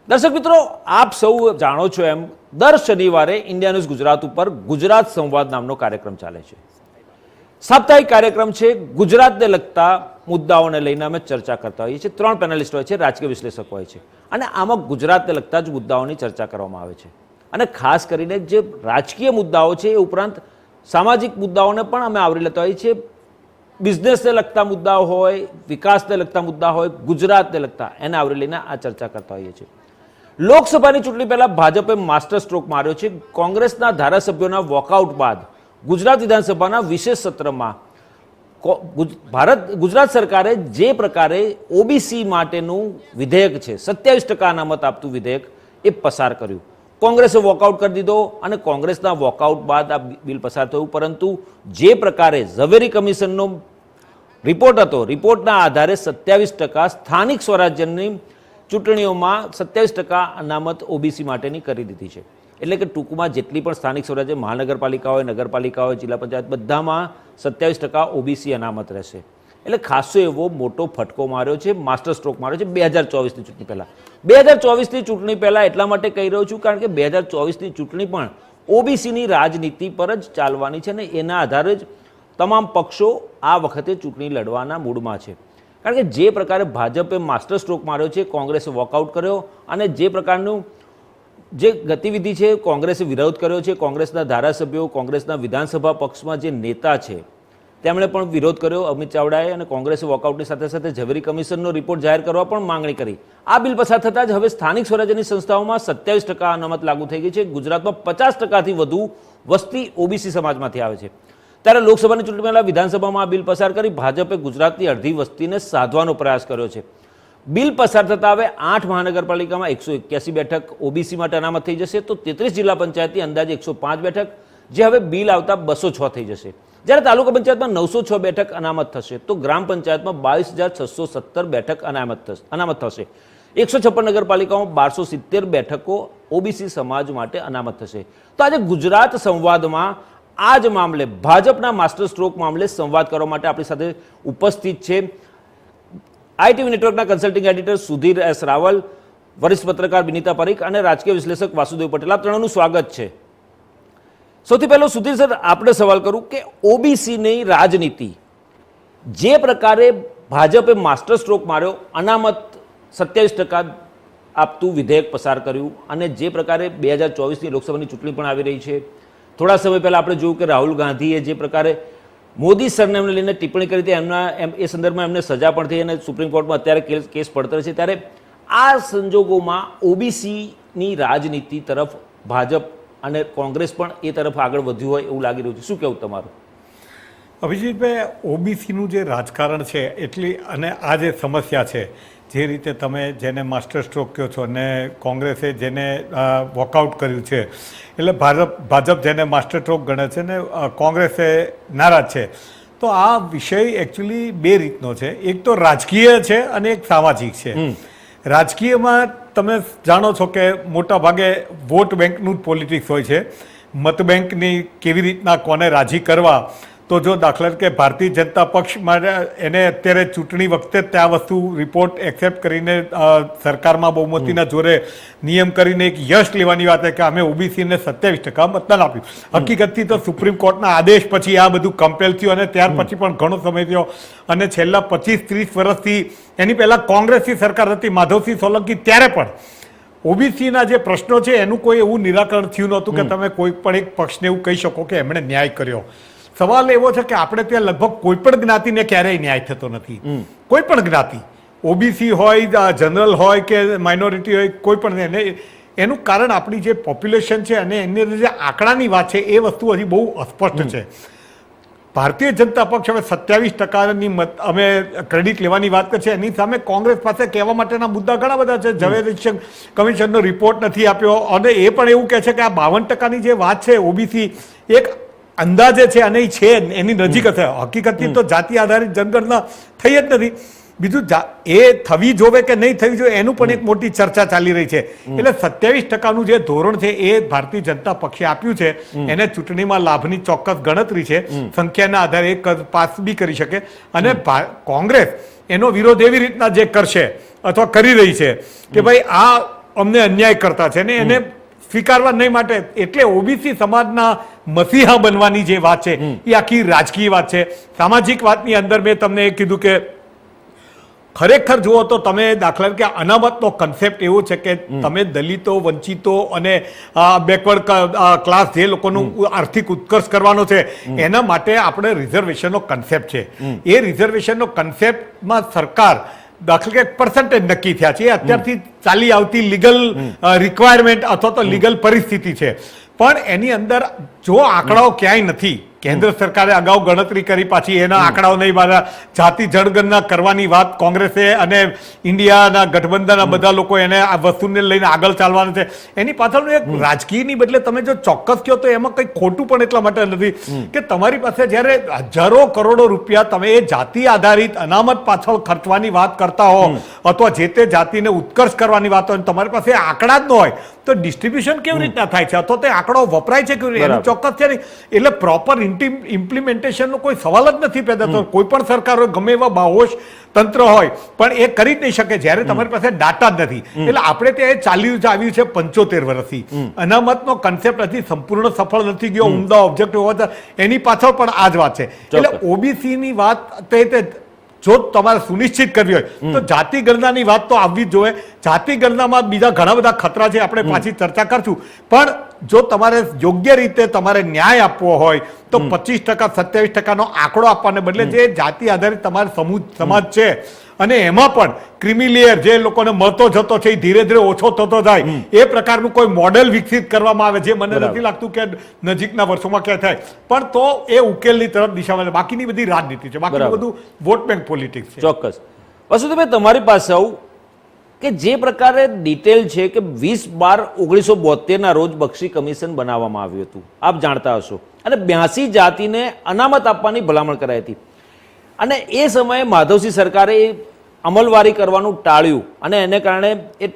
દર્શક મિત્રો, આપ સૌ જાણો છો એમ દર શનિવારે ઇન્ડિયા ન્યૂઝ ગુજરાત ઉપર ગુજરાત સંવાદ નામનો કાર્યક્રમ ચાલે છે. સાપ્તાહિક કાર્યક્રમ છે. ગુજરાતને લગતા મુદ્દાઓને લઈને અમે ચર્ચા કરતા હોઈએ છીએ. 3 પેનલિસ્ટ હોય છે, રાજકીય વિશ્લેષક હોય છે અને આમાં ગુજરાતને લગતા જ મુદ્દાઓની ચર્ચા કરવામાં આવે છે. અને ખાસ કરીને જે રાજકીય મુદ્દાઓ છે એ ઉપરાંત સામાજિક મુદ્દાઓને પણ અમે આવરી લેતા હોઈએ છીએ. બિઝનેસને લગતા મુદ્દાઓ હોય, વિકાસને લગતા મુદ્દા હોય, ગુજરાતને લગતા એને આવરી લઈને આ ચર્ચા કરતા હોઈએ છીએ. લોકસભાની ચૂંટણી પહેલા ભાજપે માસ્ટર સ્ટ્રોક માર્યો છે. કોંગ્રેસના ધારાસભ્યોના વોકઆઉટ બાદ ગુજરાત વિધાનસભાના વિશેષ સત્રમાં ગુજરાત સરકારે જે પ્રકારે ઓબીસી માટેનું વિધેયક છે, 27% અનામત આપતું વિધેયક, એ પસાર કર્યું. કોંગ્રેસે વોકઆઉટ કરી દીધો અને કોંગ્રેસના વોકઆઉટ બાદ આ બિલ પસાર થયું. પરંતુ જે પ્રકારે ઝવેરી કમિશનનો રિપોર્ટ હતો, રિપોર્ટના આધારે 27% સ્થાનિક સ્વરાજ્યની ચૂંટણીઓમાં 27% અનામત ઓબીસી માટેની કરી દીધી છે. એટલે કે ટૂંકમાં જેટલી પણ સ્થાનિક સ્વરાજ્ય, મહાનગરપાલિકા હોય, નગરપાલિકા હોય, જિલ્લા પંચાયત, બધામાં 27% ઓબીસી અનામત રહેશે. એટલે ખાસો એવો મોટો ફટકો માર્યો છે, માસ્ટર સ્ટ્રોક માર્યો છે 2024ની ચૂંટણી પહેલાં. 2024ની ચૂંટણી પહેલાં એટલા માટે કહી રહ્યો છું કારણ કે 2024ની ચૂંટણી પણ ઓબીસીની રાજનીતિ પર જ ચાલવાની છે અને એના આધારે જ તમામ પક્ષો આ વખતે ચૂંટણી લડવાના મૂડમાં છે. કારણ કે જે પ્રકારે ભાજપે માસ્ટર સ્ટ્રોક માર્યો છે, કોંગ્રેસે વોકઆઉટ કર્યો અને જે પ્રકારનું જે ગતિવિધિ છે, કોંગ્રેસે વિરોધ કર્યો છે. કોંગ્રેસના ધારાસભ્યો, કોંગ્રેસના વિધાનસભા પક્ષમાં જે નેતા છે તેમણે પણ વિરોધ કર્યો, અમિત ચાવડાએ, અને કોંગ્રેસે વોકઆઉટની સાથે સાથે ઝવેરી કમિશનનો રિપોર્ટ જાહેર કરવા પણ માંગણી કરી. આ બિલ પસાર થતાં જ હવે સ્થાનિક સ્વરાજ્યની સંસ્થાઓમાં 27% અનામત લાગુ થઈ ગઈ છે. ગુજરાતમાં 50%થી વધુ વસ્તી ઓબીસી સમાજમાંથી આવે છે. ત્યારે લોકસભાની ચૂંટણી પહેલા વિધાનસભામાં આ બિલ પસાર કરી ભાજપે ગુજરાતની અડધી વસ્તીને સાધવાનો પ્રયાસ કર્યો છે. બિલ પસાર થતાં હવે 8 મહાનગરપાલિકામાં 181 બેઠક ઓબીસી માટે અનામત થઈ જશે, તો 33 જિલ્લા પંચાયતની અંદાજે 105 બેઠક, જે હવે બિલ આવતા 206 થઈ જશે. જ્યારે તાલુકા પંચાયતમાં 906 બેઠક અનામત થશે, તો ગ્રામ પંચાયતમાં 22,617 બેઠક અનામત થશે. 156 નગરપાલિકાઓમાં 1270 બેઠકો ઓબીસી સમાજ માટે અનામત થશે. તો આજે ગુજરાત સંવાદમાં આ જ મામલે, ભાજપના માસ્ટર સ્ટ્રોક મામલે સંવાદ કરવા માટે આપણી સાથે ઉપસ્થિત છે આઈટીવી નેટવર્કના consulting editor Sudhir S Raval, વરિષ્ઠ પત્રકાર વિનીતા પરીખ અને રાજકીય વિશ્લેષક વાસુદેવ પટેલ. આ ત્રણનું સ્વાગત છે. સૌથી પહેલો સુધીર સર, આપણે સવાલ કરું કે ઓબીસીની રાજનીતિ, જે પ્રકારે ભાજપે માસ્ટર સ્ટ્રોક માર્યો, અનામત 27% આપતું વિધેયક પસાર કર્યું અને જે પ્રકારે 2024ની લોકસભાની ચૂંટણી પણ આવી રહી છે, થોડા સમય પહેલાં આપણે જોયું કે રાહુલ ગાંધીએ જે પ્રકારે મોદી સરનેમને લઈને ટિપ્પણી કરી હતી, એ સંદર્ભમાં એમને સજા પણ થઈ અને સુપ્રીમ કોર્ટમાં અત્યારે કેસ પડતર છે. ત્યારે આ સંજોગોમાં ઓબીસીની રાજનીતિ તરફ ભાજપ અને કોંગ્રેસ પણ એ તરફ આગળ વધ્યું હોય એવું લાગી રહ્યું છે. શું કહેવું તમારું? અભિજીતભાઈ, ઓબીસીનું જે રાજકારણ છે એટલી, અને આ જે સમસ્યા છે, જે રીતે તમે જેને માસ્ટર સ્ટ્રોક કહો છો અને કોંગ્રેસે જેને વોકઆઉટ કર્યું છે, એટલે ભાજપ જેને માસ્ટર સ્ટ્રોક ગણે છે ને કોંગ્રેસે નારાજ છે, તો આ વિષય એકચ્યુઅલી બે રીતનો છે. એક તો રાજકીય છે અને એક સામાજિક છે. રાજકીયમાં તમે જાણો છો કે મોટા ભાગે વોટ બેંકનું જ પોલિટિક્સ હોય છે. મત બેંકની કેવી રીતના કોને રાજી કરવા, તો જો દાખલા કે ભારતીય જનતા પક્ષ માટે એને અત્યારે ચૂંટણી વખતે જ આ વસ્તુ રિપોર્ટ એક્સેપ્ટ કરીને સરકારમાં બહુમતીના જોરે નિયમ કરીને એક યશ લેવાની વાત છે કે અમે ઓબીસીને 27% મતદાન આપ્યું. હકીકતથી તો સુપ્રીમ કોર્ટના આદેશ પછી આ બધું કમ્પેલ થયું અને ત્યાર પછી પણ ઘણો સમય થયો અને છેલ્લા 25-30 વર્ષથી, એની પહેલાં કોંગ્રેસની સરકાર હતી માધવસિંહ સોલંકી, ત્યારે પણ ઓબીસીના જે પ્રશ્નો છે એનું કોઈ એવું નિરાકરણ થયું નહોતું કે તમે કોઈ પણ એક પક્ષને એવું કહી શકો કે એમણે ન્યાય કર્યો. સવાલ એવો છે કે આપણે ત્યાં લગભગ કોઈ પણ જ્ઞાતિને ક્યારેય ન્યાય થતો નથી. કોઈ પણ જ્ઞાતિ, ઓબીસી હોય, જનરલ હોય કે માઇનોરિટી હોય, કોઈ પણ. એનું કારણ આપણી જે પોપ્યુલેશન છે અને એની અંદર જે આંકડાની વાત છે એ વસ્તુ હજી બહુ અસ્પષ્ટ છે. ભારતીય જનતા પક્ષ હવે 27%ની અમે ક્રેડિટ લેવાની વાત કરીએ, એની સામે કોંગ્રેસ પાસે કહેવા માટેના મુદ્દા ઘણા બધા છે. ઝવેરી કમિશનનો રિપોર્ટ નથી આપ્યો અને એ પણ એવું કહે છે કે આ 52%ની જે વાત છે ઓબીસી એક અંદાજે છે અને એ છે એની નજીક હશે. હકીકતથી તો જાતિ આધારિત જનગણના થઈ જ નથી. બીજું એ થવી જોવે કે નહીં થવી જોઈએ એનું પણ એક મોટી ચર્ચા ચાલી રહી છે. એટલે 27%નું જે ધોરણ છે એ ભારતીય જનતા પક્ષે આપ્યું છે, એને ચૂંટણીમાં લાભની ચોક્કસ ગણતરી છે, સંખ્યાના આધારે એ પાસ બી કરી શકે. અને કોંગ્રેસ એનો વિરોધ એવી રીતના જે કરશે અથવા કરી રહી છે કે ભાઈ આ અમને અન્યાય કરતા છે ને એને સ્વીકારવા નહીં માટે એટલે ઓબીસી સમાજના મસીહા બનવાની જે વાત છે એ આખી રાજકીય વાત છે. સામાજિક વાતની અંદર મેં તમને એ કીધું કે ખરેખર જુઓ તો તમે દાખલા કે અનામતનો કન્સેપ્ટ એવો છે કે તમે દલિતો, વંચિતો અને બેકવર્ડ ક્લાસ જે લોકોનું આર્થિક ઉત્કર્ષ કરવાનો છે એના માટે આપણે રિઝર્વેશનનો કન્સેપ્ટ છે. એ રિઝર્વેશનનો કન્સેપ્ટમાં સરકાર દાખલા કે પર્સન્ટેજ નક્કી થયા છે એ અત્યારથી ચાલી આવતી લીગલ રિક્વાયરમેન્ટ અથવા તો લીગલ પરિસ્થિતિ છે. પણ એની અંદર જો આંકડાઓ ક્યાંય નથી, કેન્દ્ર સરકારે અગાઉ ગણતરી કરી પાછી એના આંકડાઓ નહીં મારા જાતિ જનગણના કરવાની વાત કોંગ્રેસે અને ઇન્ડિયાના ગઠબંધનના બધા લોકો એને આ વસ્તુને લઈને આગળ ચાલવાનું છે. એની પાછળનું એક રાજકીયની બદલે તમે જો ચોક્કસ કહો તો એમાં કંઈ ખોટું પણ એટલા માટે નથી કે તમારી પાસે જ્યારે હજારો કરોડો રૂપિયા તમે એ જાતિ આધારિત અનામત પાછળ ખર્ચવાની વાત કરતા હો અથવા જે તે જાતિને ઉત્કર્ષ કરવાની વાત હોય તમારી પાસે આંકડા જ ન હોય તો ડિસ્ટ્રીબ્યુશન કેવી રીતના થાય છે અથવા તે આંકડો વપરાય છે કેવી રીતે એનું ચોક્કસ છે નહીં. એટલે પ્રોપર ઇમ્પ્લિમેન્ટેશનનો કોઈ સવાલ જ નથી પેદા થતો. કોઈ પણ સરકાર હોય ગમે એવા બાહોશ તંત્ર હોય પણ એ કરી જ નહીં શકે જ્યારે તમારી પાસે ડાટા જ નથી. એટલે આપણે ત્યાં ચાલ્યું આવ્યું છે 75 વર્ષથી. અનામતનો કન્સેપ્ટ હજી સંપૂર્ણ સફળ નથી ગયો. ઉમદા ઓબ્જેક્ટિવ હોવા એની પાછળ પણ આ જ વાત છે. એટલે ઓબીસીની વાત તે જો તમારે સુનિશ્ચિત કરવી હોય તો જાતિ ગણનાની વાત તો આવવી જ જોઈએ. જાતિ ગણનામાં બીજા ઘણા બધા ખતરા છે, આપણે પાછી ચર્ચા કરશું. પણ જો તમારે યોગ્ય રીતે તમારે ન્યાય આપવો હોય તો 25%, 27%નો આંકડો આપવાને બદલે જે જાતિ આધારિત તમારે સમાજ છે અને એમાં પણ ક્રિમિલિયર જે લોકોને મળતો જતો છે એ ધીરે ધીરે ઓછો થતો જાય એ પ્રકારનું કોઈ મોડેલ વિકસિત કરવામાં આવે જે મને નથી લાગતું કે નજીકના વર્ષોમાં ક્યાં થાય. પણ તો એ ઉકેલની તરફ દિશામાં બાકીની બધી રાજનીતિ છે, બાકી બધું વોટ બેંક પોલિટિક્સ છે. ચોક્કસ. વસુધભાઈ તમારી પાસે આવું કે જે પ્રકારે ડિટેલ છે કે 20/12/1972 રોજ બક્ષી કમિશન બનાવવામાં આવ્યું હતું, આપ જાણતા હશો, અને 82 જાતિને અનામત આપવાની ભલામણ કરાઈ હતી. અને એ સમયે માધવસિંહ સરકારે અમલવારી કરવાનું ટાળ્યું અને એને કારણે એ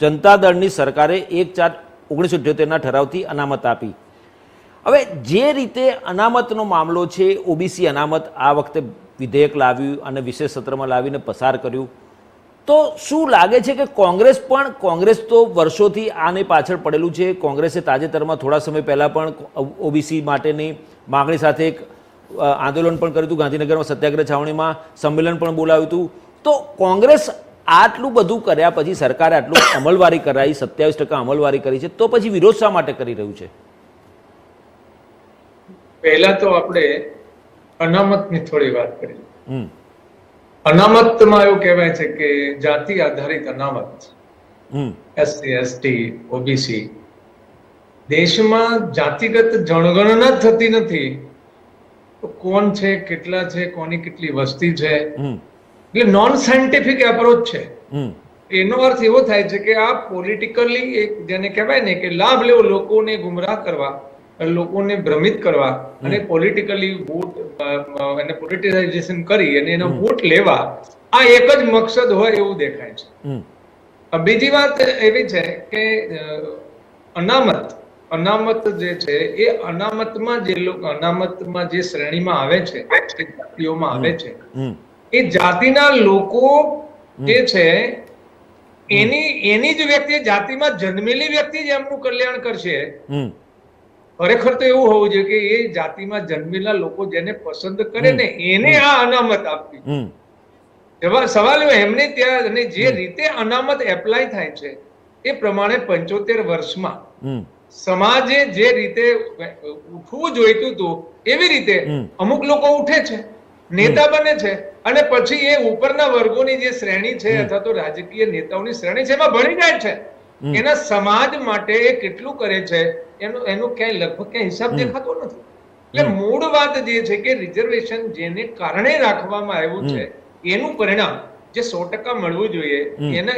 જનતા દળની સરકારે 1/4/1978ના ઠરાવથી અનામત આપી. હવે જે રીતે અનામતનો મામલો છે, ઓબીસી અનામત આ વખતે વિધેયક લાવ્યું અને વિશેષ સત્રમાં લાવીને પસાર કર્યું, તો શું લાગે છે કે કોંગ્રેસ તો વર્ષોથી આની પાછળ પડેલું છે. કોંગ્રેસે તાજેતરમાં થોડા સમય પહેલાં પણ ઓબીસી માટેની માગણી સાથે એક આંદોલન પણ કર્યું હતું, ગાંધીનગરમાં સત્યાગ્રહ છાવણીમાં સંમેલન પણ બોલાવ્યું હતું. તો કોંગ્રેસ આટલું બધું કર્યા પછી સરકારે આટલું અમલવારી કરાવી, 27% અમલવારી કરી છે, તો પછી વિરોધ શા માટે કરી રહ્યું છે? પહેલા તો આપણે અનામતની થોડી વાત કરીએ. અનામતમાં એવું કહેવાય છે કે જાતિ આધારિત અનામત, એસસી, એસટી, ઓબીસી, દેશમાં જાતિગત જનગણના થતી નથી તો કોણ છે, કેટલા છે, કોની કેટલી વસ્તી છે, એટલે નોન સાયન્ટિફિક એપ્રોચ છે. એનો અર્થ એવો થાય છે કે આ પોલિટિકલી એક જેને કહેવાય ને કે લાભ લેવો, લોકોને ગુમરાહ કરવા, લોકોને ભ્રમિત કરવા અને પોલિટિકલી વોટ અને પોલિટિસાઇઝેશન કરી અને એનો વોટ લેવા, આ એક જ મકસદ હોય એવું દેખાય છે. બીજી વાત એવી છે કે અનામત જે છે એ અનામતમાં જે શ્રેણીમાં આવે છે, જાતિઓમાં આવે છે, એ જાતિના લોકો જે છે એની જ વ્યક્તિ, જાતિમાં જન્મેલી વ્યક્તિ જ એમનું કલ્યાણ કરશે. ખરેખર તો એવું હોવું જોઈએ કે એ જાતિમાં જન્મેલા લોકો જેને પસંદ કરે ને એને આ અનામત આપવી. સવાલ એમને ત્યાં અને જે રીતે અનામત એપ્લાય થાય છે એ પ્રમાણે 75 વર્ષમાં સમાજે જે રીતે ઉઠવું જોઈતું હતું એવી રીતે અમુક લોકો ઉઠે છે, નેતા બને છે, અને પછી એ ઉપરના વર્ગોની જે શ્રેણી છે અથવા તો રાજકીય નેતાઓની શ્રેણી છે એમાં ભળી જાય છે. એના સમાજ માટે એ કેટલું કરે છે એનો ક્યાંય લગભગ ક્યાંય હિસાબ દેખાતો નથી. એટલે મૂળ વાત જે છે કે રિઝર્વેશન જેને કારણે રાખવામાં આવ્યું છે એનું પરિણામ જે 100% મળવું જોઈએ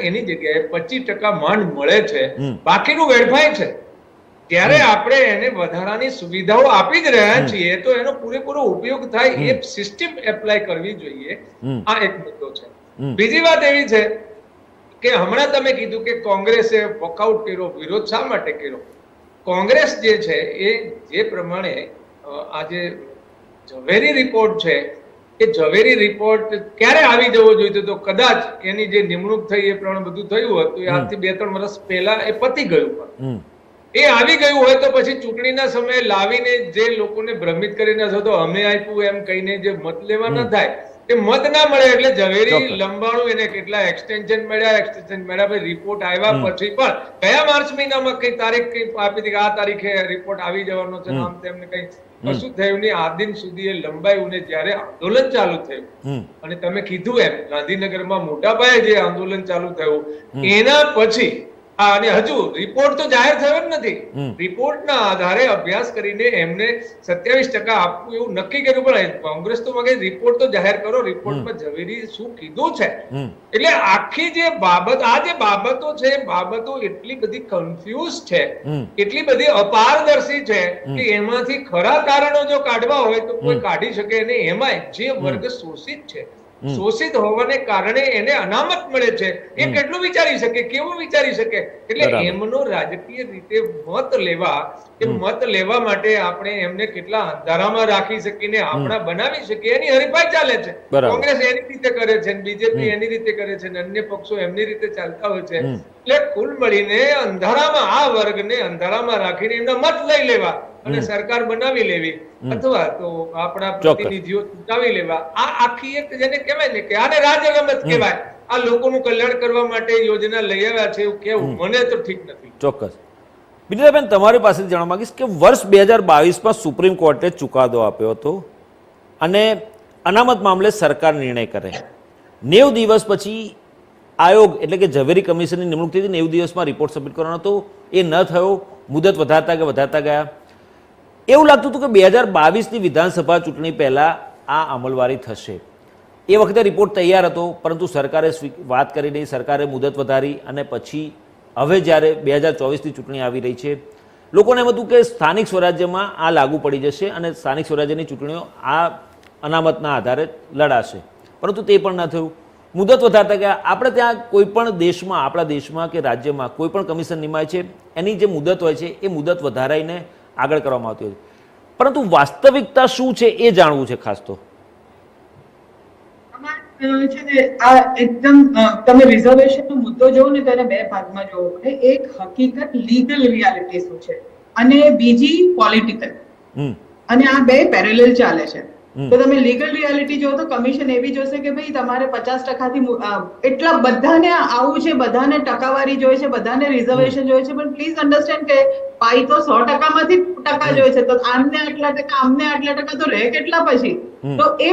એની જગ્યાએ 25% માંડ મળે છે, બાકીનું વેડફાય છે. ત્યારે આપણે એને વધારાની સુવિધાઓ આપી જ રહ્યા છીએ તો એનો પૂરેપૂરો ઉપયોગ થાય એ સિસ્ટમ એપ્લાય કરવી જોઈએ. આ એક મુદ્દો છે. બીજી વાત એવી છે કે હમણાં તમે કીધું કે કોંગ્રેસે વોકઆઉટ કર્યો, વિરોધ શા માટે કર્યો? કોંગ્રેસ જે છે એ જે પ્રમાણે આજે ઝવેરી રિપોર્ટ છે કે ઝવેરી રિપોર્ટ ક્યારે આવી જવો જોઈએ તો કદાચ એની જે નિમણૂક થઈ એ પ્રમાણે બધું થયું હોત તો એ આજથી 2-3 વર્ષ પહેલા એ પતી ગયું હોત. એ આવી ગયું હોય તો પછી ચૂંટણીના સમયે લાવીને જે લોકોને ભ્રમિત કરીને તો અમે આપ્યું એમ કહીને જે મત લેવા ન થાય એ મત ના મળે એટલે ઝવેરી લંબાણું એને કેટલા એક્સટેન્શન મળ્યા પછી રિપોર્ટ આવ્યા પછી પણ કયા માર્ચ મહિનામાં કઈ તારીખ કઈ આપી હતી કે આ તારીખે રિપોર્ટ આવી જવાનો છે આમ તેમને કઈ કશું થયું નહીં. આ દિન સુધી એ લંબાયું ને જ્યારે આંદોલન ચાલુ થયું અને તમે કીધું એમ ગાંધીનગરમાં મોટા પાયે જે આંદોલન ચાલુ થયું એના પછી અને હજુ રિપોર્ટ તો જાહેર થયો જ નથી. રિપોર્ટના આધારે અભ્યાસ કરીને એમને 27% આપવું એવું નક્કી કર્યું પણ કોંગ્રેસ તો મગે રિપોર્ટ તો જાહેર કરો, રિપોર્ટમાં ઝવેરી શું કીધું છે. એટલે આખી જે બાબત આ જે બાબતો છે બાબતો એટલી બધી કન્ફ્યુઝ છે, એટલી બધી અપારદર્શી છે કે એમાંથી ખરા કારણો જો કાઢવા હોય તો કોઈ કાઢી શકે નહીં. એમાં જે વર્ગ શોષિત છે, શોષિત હોવાને કારણે એને અનામત મળે છે એ કેટલું વિચારી શકે, કેવું વિચારી શકે. એટલે એમનો રાજકીય રીતે મત લેવા માટે આપણે એમને કેટલા અંધારામાં રાખી શકીને આપણા બનાવી શકીએ એની હરીફાઈ ચાલે છે. કોંગ્રેસ એની રીતે કરે છે, બીજેપી એની રીતે કરે છે, અન્ય પક્ષો એમની રીતે ચાલતા હોય છે. એટલે કુલ મળીને અંધારામાં આ વર્ગને અંધારામાં રાખીને એમના મત લઈ લેવા અને સરકાર બનાવી લેવી અથવા તો આપણા પ્રતિનિધિઓ ચૂંટાવી લેવા, આ આખી એક જેને કહેવાય ને કે આને રાજરમત કહેવાય. આ લોકોનું કલ્યાણ કરવા માટે યોજના લઈ આવ્યા છે એવું કેવું મને તો ઠીક નથી. ચોક્કસ. વિનીતાબેન, તમારી પાસેથી જાણવા માંગીશ કે વર્ષ 2022માં સુપ્રીમ કોર્ટે ચુકાદો આપ્યો હતો અને અનામત મામલે સરકાર નિર્ણય કરે. 90 દિવસ પછી આયોગ એટલે કે ઝવેરી કમિશનની નિમણૂક થઈ હતી. 90 દિવસમાં રિપોર્ટ સબમિટ કરવાનો હતો, એ ન થયો. મુદત વધારતા ગયા. એવું લાગતું હતું કે 2022ની વિધાનસભા ચૂંટણી પહેલા આ અમલવારી થશે. એ વખતે રિપોર્ટ તૈયાર હતો પરંતુ સરકારે વાત કરી નહીં, સરકારે મુદત વધારી અને પછી હવે જ્યારે 2024ની ચૂંટણી આવી રહી છે લોકોને એમ હતું કે સ્થાનિક સ્વરાજ્યમાં આ લાગુ પડી જશે અને સ્થાનિક સ્વરાજ્યની ચૂંટણીઓ આ અનામતના આધારે લડાશે, પરંતુ તે પણ ન થયું. મુદત વધારતા ગયા. આપણે ત્યાં કોઈ પણ દેશમાં, આપણા દેશમાં કે રાજ્યમાં કોઈ પણ કમિશન નિમાય છે એની જે મુદત હોય છે એ મુદત વધારાઈને આગળ કરવામાં આવતી હોય છે, પરંતુ વાસ્તવિકતા શું છે એ જાણવું છે ખાસ તો. આ એકદમ તમે રિઝર્વેશનનો મુદ્દો જોવો ને તેને બે ભાગમાં જોવો પડે. એક હકીકત લીગલ રિયાલિટી શું છે અને બીજી પોલિટિકલ, અને આ બે પેરેલલ ચાલે છે. તો તમે લીગલ રિયાલિટી જો તો કમિશન એવી જોશે કે ભાઈ તમારે 50% એટલા બધાને આવું છે, બધાને ટકાવારી જોઈએ છે, બધાને રિઝર્વેશન જોઈએ છે, પણ પ્લીઝ અન્ડરસ્ટેન્ડ કે પાઈ તો 100% માંથી ટકા જોઈએ છે, તો આમને આટલા ટકા, આમને આટલા ટકા, તો રહે કેટલા પછી? તો એ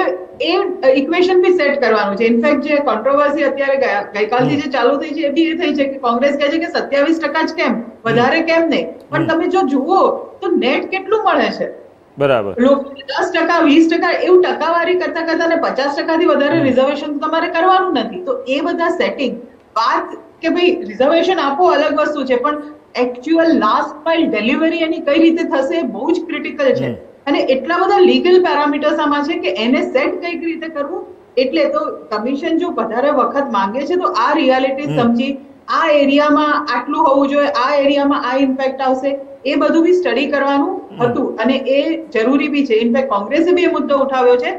ઇક્વેશન બી સેટ કરવાનું છે. ઇનફેક્ટ જે કોન્ટ્રોવર્સી અત્યારે ગઈકાલથી જે ચાલુ થઈ છે એ બી એ થઈ છે કે કોંગ્રેસ કહે છે કે 27% જ કેમ, વધારે કેમ નહીં, પણ તમે જો જુઓ તો નેટ કેટલું મળે છે. બરાબર. લોકો 10%, 20% એવું ટકાવારી કરતા કરતા ને 50% થી વધારે રિઝર્વેશન તમારે કરવાનું નથી. તો એ બધા સેટિંગ વાત કે ભાઈ રિઝર્વેશન આપો અલગ વસ્તુ છે, પણ એકચ્યુઅલ લાસ્ટ માઇલ ડિલિવરી એની કઈ રીતે થશે બહુ જ ક્રિટિકલ છે. અને એટલા બધા લીગલ પેરામીટર્સ આમાં છે કે એને સેટ કઈ રીતે કરવું. એટલે તો કમિશન જો વધારે વખત માંગે છે તો આ રિયાલિટી સમજી, આ એરિયામાં આટલું હોવું જોઈએ, આ એરિયામાં આ ઇમ્પેક્ટ આવશે, એ બધું બી સ્ટડી કરવાનું હતું અને એ જરૂરી બી છે. ઇનફેક્ટ કોંગ્રેસે બી એ મુદ્દો ઉઠાવ્યો છે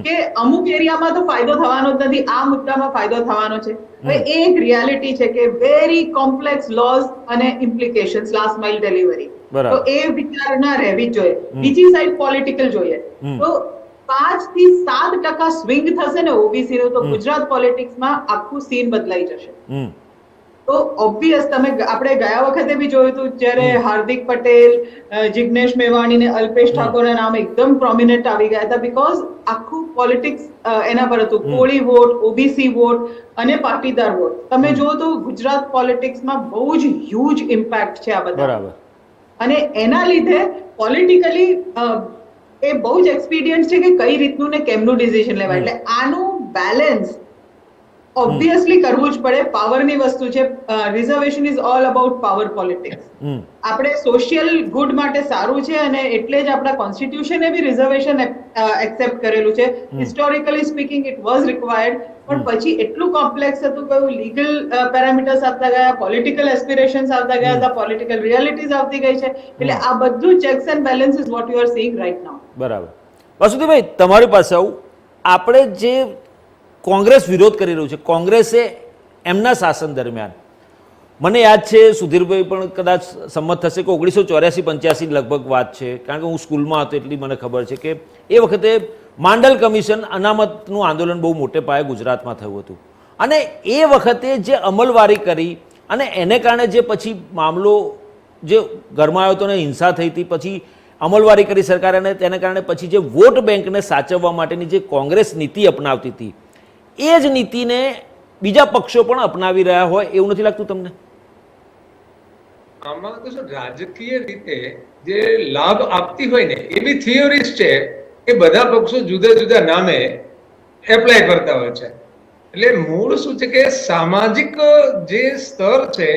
કે અમુક એરિયામાં તો ફાયદો થવાનો જ નથી, આ મુદ્દામાં ફાયદો થવાનો છે. હવે એ એક રિયાલિટી છે કે વેરી કોમ્પ્લેક્સ લોઝ અને ઇમ્પ્લિકેશન્સ લાસ્ટ માઇલ ડિલિવરી, તો એ વિચારણા રહેવી જ જોઈએ. બીજી સાઈડ પોલિટિકલ જોઈએ તો 5 થી 7% સ્વિંગ થશે ને ઓબીસી નું, તો ગુજરાત પોલિટિક્સમાં આખું સીન બદલાઈ જશે. તો ઓબ્વિયસ તમે આપણે ગયા વખતે બી જોયું હતું જ્યારે હાર્દિક પટેલ, જિગ્નેશ મેવાણી ને અલ્પેશ ઠાકોરના નામ એકદમ પ્રોમિનન્ટ આવી ગયા હતા, બીકોઝ આખું પોલિટિક્સ એના પર હતું. કોળી વોટ, ઓબીસી વોટ અને પાટીદાર વોટ. તમે જો તો ગુજરાત પોલિટિક્સમાં બહુ જ હ્યુજ ઇમ્પેક્ટ છે આ બધા, અને એના લીધે પોલિટિકલી એ બહુ જ એક્સપીરિયન્સ છે કે કઈ રીતનું ને કેમનું ડિસિઝન લેવાય. એટલે આનું બેલેન્સ ઓબ્વિયસલી કરવું જ પડે. પાવરની વસ્તુ છે. Reservation is all about power politics. આપણે સોશિયલ ગુડ માટે સારું છે અને એટલે જ આપણા કોન્સ્ટિટ્યુશને બી રિઝર્વેશન એક્સેપ્ટ કરેલું છે. Historically speaking it was required, પણ પછી એટલું કોમ્પ્લેક્સ હતું, કયું લીગલ પેરામીટર્સ આવતા ગયા, પોલિટિકલ એસ્પિરેશન્સ આવતા ગયા હતા, પોલિટિકલ રિયાલિટીઝ આવતી ગઈ છે. એટલે આ બધું checks and balance is what you are seeing right now. બરાબર. વાસુદેવભાઈ, તમારી પાસે આવું આપણે જે કોંગ્રેસ વિરોધ કરી રહ્યું છે, કોંગ્રેસે એમના શાસન દરમિયાન, મને યાદ છે, સુધીરભાઈ પણ કદાચ સંમત થશે કે 1984-85 લગભગ વાત છે, કારણ કે હું સ્કૂલમાં હતો એટલી મને ખબર છે કે એ વખતે માંડલ કમિશન અનામતનું આંદોલન બહુ મોટે પાયે ગુજરાતમાં થયું હતું, અને એ વખતે જે અમલવારી કરી અને એને કારણે જે પછી મામલો જે ગરમાયો હતો ને હિંસા થઈ હતી, પછી અમલવારી કરી સરકારે અને તેને કારણે પછી જે વોટ બેંકને સાચવવા માટેની જે કોંગ્રેસ નીતિ અપનાવતી હતી એ જ નીતિને બીજા પક્ષો પણ અપનાવી રહ્યા હોય એવું નથી લાગતું તમને? આમાં તો શું રાજકીય રીતે જે લાભ આપતી હોય ને એવી થિયોરીઝ છે એ બધા પક્ષો જુદા જુદા નામે એપ્લાય કરતા હોય છે. એટલે મૂળ શું છે કે સામાજિક જે સ્તર છે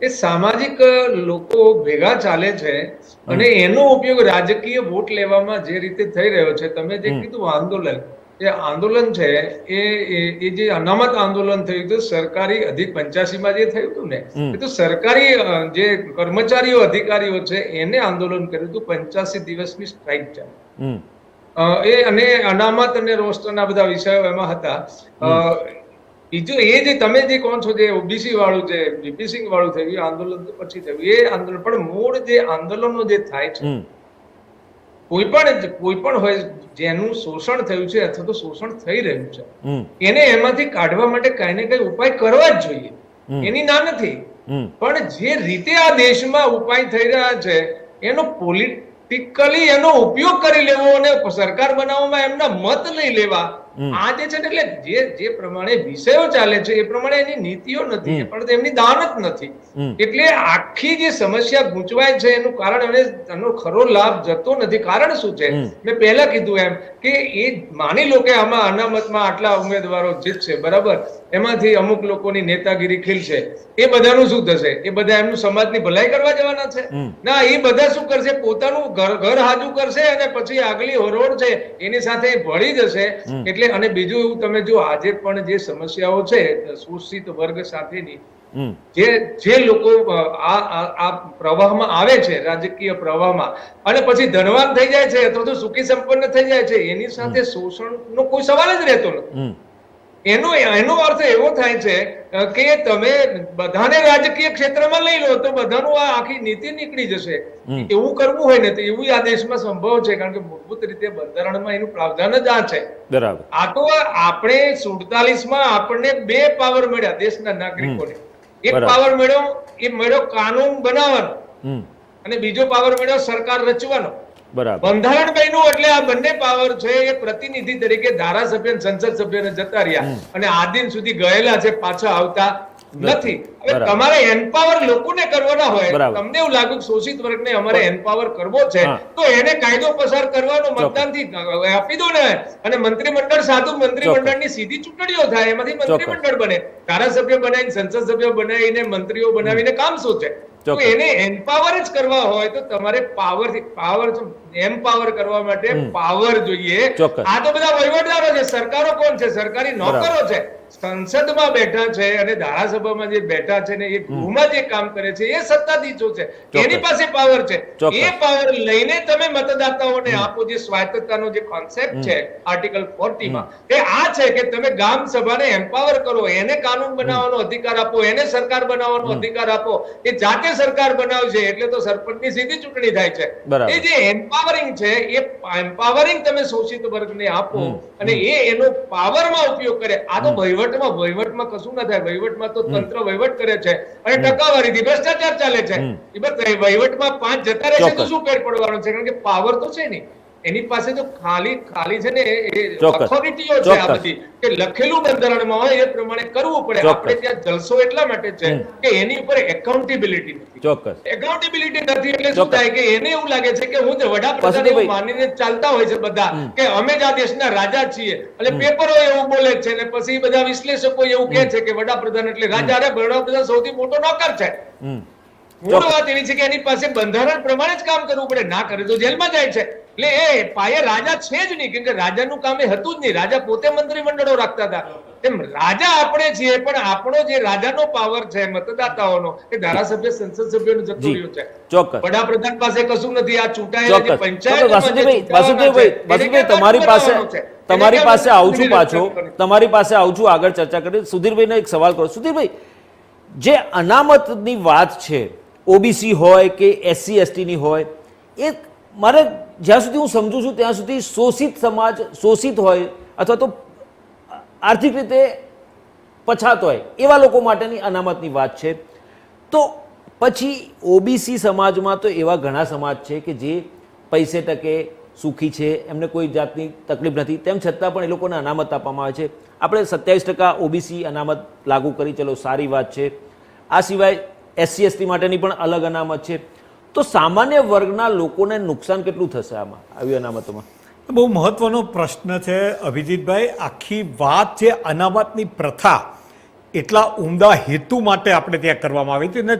એ સામાજિક લોકો ભેગા ચાલે છે અને એનો ઉપયોગ રાજકીય વોટ લેવામાં જે રીતે થઈ રહ્યો છે, તમે જે કીધું આંદોલન, એ આંદોલન છે એ જે અનામત આંદોલન થયું હતું સરકારી 85 જે થયું હતું ને, એ તો સરકારી જે કર્મચારીઓ અધિકારીઓ છે એને આંદોલન કર્યું હતું. 85 દિવસની સ્ટ્રાઇક છે એ, અને અનામત અને રોસ્ટરના બધા વિષયો એમાં હતા. બીજું એ જે તમે જે કહો છો જે ઓબીસી વાળું છે, બીપીસિંગ વાળું થયું, એ આંદોલન તો પછી થયું એ આંદોલન, પણ મૂળ જે આંદોલનો જે થાય છે કોઈ પણ હોય જેનું શોષણ થયું છે અથવા તો શોષણ થઈ રહ્યું છે એને એમાંથી કાઢવા માટે કઈ ને કઈ ઉપાય કરવા જ જોઈએ, એની ના નથી. પણ જે રીતે આ દેશમાં ઉપાય થઈ રહ્યા છે એનો પોલિટિકલી એનો ઉપયોગ કરી લેવો અને સરકાર બનાવવામાં એમના મત લઈ લેવા, આ જે છે એટલે જે પ્રમાણે વિષયો ચાલે છે એ પ્રમાણે એની નીતિઓ નથી, પણ એમની દાનત નથી. એટલે આખી જે સમસ્યા ગૂંચવાય છે એનું કારણ એનો ખરો લાભ જતો નથી. કારણ શું છે? મેં પહેલા કીધું એમ કે એ માની લો કે આમાં અનામતમાં આટલા ઉમેદવારો જીતશે, બરાબર, એમાંથી અમુક લોકોની નેતાગીરી ખીલશે, એ બધાનું શું થશે? એ બધા એમનું સમાજની ભલાઈ કરવા જવાના છે? ના, એ બધા શું કરશે? પોતાનું ઘર હાજુ કરશે અને પછી આગલી હરોળ છે એની સાથે ભળી જશે. એટલે અને બીજું એવું, તમે જો આજે પણ જે સમસ્યાઓ છે શોષિત વર્ગ સાથેની, જે લોકો આ પ્રવાહમાં આવે છે, રાજકીય પ્રવાહમાં, અને પછી ધનવાન થઈ જાય છે અથવા તો સુખી સંપન્ન થઈ જાય છે, એની સાથે શોષણનો કોઈ સવાલ જ રહેતો નથી. એનો અર્થ એવો થાય છે કે તમે બધાને રાજકીય ક્ષેત્રમાં લઈ લો તો બધાનું આ આખી નીતિ નીકળી જશે. એવું કરવું હોય ને તો એવું આ દેશમાં સંભવ છે, કારણ કે મૂળભૂત રીતે બંધારણમાં એનું પ્રાવધાન જ આ છે. બરાબર. આ તો આપણે 47માં આપણને 2 પાવર મળ્યા દેશના નાગરિકોને. એક પાવર મળ્યો કાનૂન બનાવવાનો અને બીજો પાવર મળ્યો સરકાર રચવાનો. બંધારણ બન્યું એટલે આ બંને પાવર છે એ પ્રતિનિધિ તરીકે ધારાસભ્ય સંસદ સભ્યને જતા રહ્યા અને આ દિન સુધી ગયેલા છે, પાછા આવતા નથી. હવે તમારે એમ્પાવર લોકોને કરવાના હોય, તમને એવું લાગે કે શોષિત વર્ગને અમારે એમ્પાવર કરવો છે તો એને કાયદો પસાર કરવાનો મતદાનથી આપી દો ને, અને મંત્રીમંડળ સાધુ મંત્રીમંડળની સીધી ચૂંટણીઓ થાય, એમાંથી મંત્રીમંડળ બને, ધારાસભ્ય બનાવીને સંસદ સભ્ય બનાવીને મંત્રીઓ બનાવીને કામ શું છે? તો એને એમ્પાવર જ કરવા હોય તો તમારે પાવર એમ્પાવર કરવા માટે પાવર જોઈએ. આ તો બધા વહીવટદારો છે. સરકારો કોણ છે? સરકારી નોકરો છે. સંસદમાં બેઠા છે અને ધારાસભામાં જે બેઠા છે ને એ ગૃહમાં જે કામ કરે છે એ સત્તાધીશો છે, એની પાસે પાવર છે. એ પાવર લઈને તમે મતદાતાઓને આપો. જે સ્વાયત્તતાનો જે કોન્સેપ્ટ છે આર્ટિકલ 40 માં, એ આ છે કે તમે ગામ સભાને એમ્પાવર કરો, એને કાનૂન બનાવવાનો અધિકાર આપો, એને સરકાર બનાવવાનો અધિકાર આપો. એ જાતે સરકાર બનાવશે એટલે તો સરપંચની સીધી ચૂંટણી થાય છે. એ જે એમ્પાવરિંગ છે એ એમ્પાવરિંગ તમે શોષિત વર્ગને આપો અને એનો પાવરમાં ઉપયોગ કરે. આ તો વહીવટમાં કશું ના થાય. વહીવટમાં તો તંત્ર વહીવટ કરે છે અને ટકાવારીથી ભ્રષ્ટાચાર ચાલે છે. વહીવટમાં 5 જતા રહેશે તો શું ફેર પડવાનો છે? કારણ કે પાવર તો છે નહીં એની પાસે, તો ખાલી છે ને એ ઓથોરિટીઓ છે આ બધી, કે લખેલું બંધારણમાં હોય એ પ્રમાણે કરવું પડે. આપણે ત્યાં જલસો એટલા માટે છે કે એની ઉપર એકાઉન્ટેબિલિટી નથી. એકાઉન્ટેબિલિટી નથી એટલે શું થાય કે એને એવું લાગે છે કે હું વડાપ્રધાન એવું માનીને ચાલતા હોય છે બધા કે અમે જ આ દેશના રાજા છીએ, એટલે પેપરો એવું બોલે છે ને પછી બધા વિશ્લેષકો એવું કહે છે કે વડાપ્રધાન એટલે રાજા. અરે વડાપ્રધાન સૌથી મોટો નોકર છે. મૂળ વાત એવી છે કે એની પાસે બંધારણ પ્રમાણે જ કામ કરવું પડે, ના કરે તો જેલમાં જાય છે. એટલે એ પાયે રાજા છે જ નહીં, કેમ કે રાજાનું કામ એ હતું જ નહીં. રાજા પોતે મંત્રીમંડળો રાખતા હતા. એમ રાજા આપણે છીએ, પણ આપણો જે રાજાનો પાવર છે મતદાતાઓનો એ ધારાસભ્ય સંસદ સભ્યોનો જતો રહ્યો છે. વડાપ્રધાન પાસે કશું નથી. આ ચૂંટાયેલા જે પંચાયત તમારી એને પાસે કેમ આવું છું નથી પાછો, કરવાની? તમારી પાસે આવું છું, આગળ ચર્ચા કરી. સુધીરભાઈને એક સવાલ કરો. સુધીરભાઈ, જે અનામતની વાત છે, ઓબીસી હોય કે એસસી એસટીની હોય, એ મારે જ્યાં સુધી હું સમજુ છું ત્યાં સુધી શોષિત સમાજ, શોષિત હોય અથવા તો આર્થિક રીતે પછાત હોય એવા લોકો માટેની અનામતની વાત છે. તો પછી ઓબીસી સમાજમાં તો એવા ઘણા સમાજ છે કે જે પૈસે ટકે સુખી છે, એમને કોઈ જાતની તકલીફ નથી, તેમ છતાં પણ એ લોકોને અનામત આપવામાં આવે છે. આપણે 27% ઓબીસી અનામત લાગુ કરી, ચલો સારી વાત છે. આ સિવાય એસસી એસટી માટેની પણ અલગ અનામત છે. તો સામાન્ય વર્ગના લોકોને નુકસાન કેટલું થશે આમાં, આવી અનામતોમાં? બહુ મહત્વનો પ્રશ્ન છે અભિજીતભાઈ. આખી વાત છે અનામતની પ્રથા એટલા ઉમદા હેતુ માટે આપણે ત્યાં કરવામાં આવી હતી, અને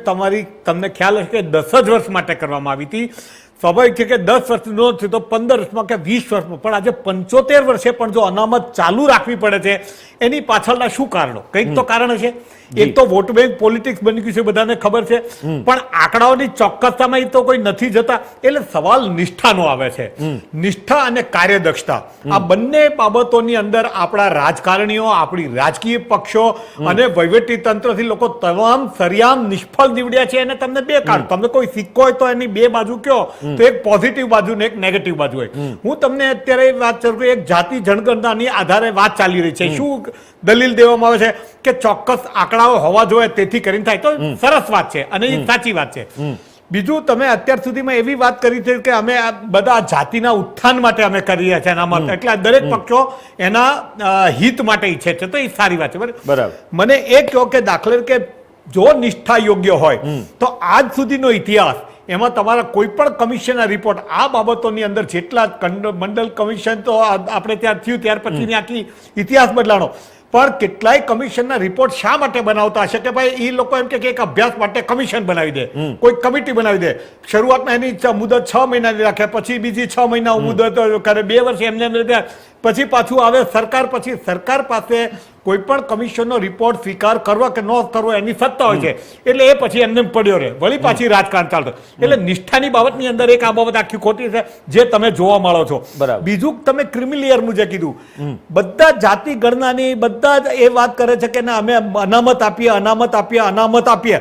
તમને ખ્યાલ હશે કે 10 જ વર્ષ માટે કરવામાં આવી હતી. સ્વાભાવિક છે કે 10 વર્ષ ન થયું તો 15 વર્ષમાં કે 20 વર્ષમાં, પણ આજે 75 વર્ષે પણ જો અનામત ચાલુ રાખવી પડે છે, એની પાછળના શું કારણો? કંઈક તો કારણ છે. એક તો વોટ બેંક પોલિટિક્સ બની ગયું છે, બધાને ખબર છે, પણ આંકડાઓની ચોક્કસતામાં તો કોઈ નથી જતા. એટલે સવાલ નિષ્ઠાનો આવે છે. નિષ્ઠા અને કાર્યદક્ષતા, આ બંને બાબતોની અંદર આપણા રાજકારણીઓ, આપણી રાજકીય પક્ષો અને વહીવટી તંત્રથી લોકો તમામ સરિયામ નિષ્ફળ નીવડ્યા છે. અને તમને બે કાઢ, તમને કોઈ સિક્કો હોય તો એની બે બાજુ કયો, તો એક પોઝિટિવ બાજુ ને એક નેગેટિવ બાજુ હોય. હું તમને અત્યારે વાત કરું કે એક જાતિ જનગણનાની આધારે વાત ચાલી રહી છે. શું દલીલ દેવામાં આવે છે કે ચોક્કસ આંકડાઓ હોવા જોઈએ તેથી કરીને થાય, તો સરસ વાત છે અને એ સાચી વાત છે. બીજું, તમે અત્યાર સુધીમાં એવી વાત કરી છે કે અમે આ બધા જાતિના ઉત્થાન માટે અમે કરી રહ્યા છીએ એનામાં, એટલે દરેક પક્ષો એના હિત માટે ઈચ્છે છે, તો એ સારી વાત છે. બરાબર. મને એ કહો કે દાખલા કે જો નિષ્ઠા યોગ્ય હોય તો આજ સુધીનો ઇતિહાસ, એમાં તમારા કોઈ પણ કમિશનના રિપોર્ટ આ બાબતોની અંદર જેટલા મંડળ કમિશન તો આપણે ત્યાં થયું ત્યાર પછીની આખી ઇતિહાસ બદલાણો, પણ કેટલાય કમિશનના રિપોર્ટ શા માટે બનાવતા હશે કે ભાઈ એ લોકો એમ કે એક અભ્યાસ માટે કમિશન બનાવી દે, કોઈ કમિટી બનાવી દે. શરૂઆતમાં એની મુદત 6 મહિનાની રાખે, પછી બીજી 6 મહિના મુદત કરે, 2 વર્ષ એમને, પછી પાછું આવે સરકાર. પછી સરકાર પાસે કોઈ પણ કમિશનનો રિપોર્ટ સ્વીકાર કરવો કે ન કરવો એની સત્તા હોય છે, એટલે એ પછી એમને પડ્યો રહે, વળી પાછી રાજકારણ ચાલતો. એટલે નિષ્ઠાની બાબતની અંદર એક આ બાબત આખી ખોટી છે જે તમે જોવા મળો છો. બીજું, તમે ક્રિમિલિયર મુજબ કીધું, બધા જાતિ ગણનાની બધા જ એ વાત કરે છે કે ના અમે અનામત આપીએ, અનામત આપીએ, અનામત આપીએ,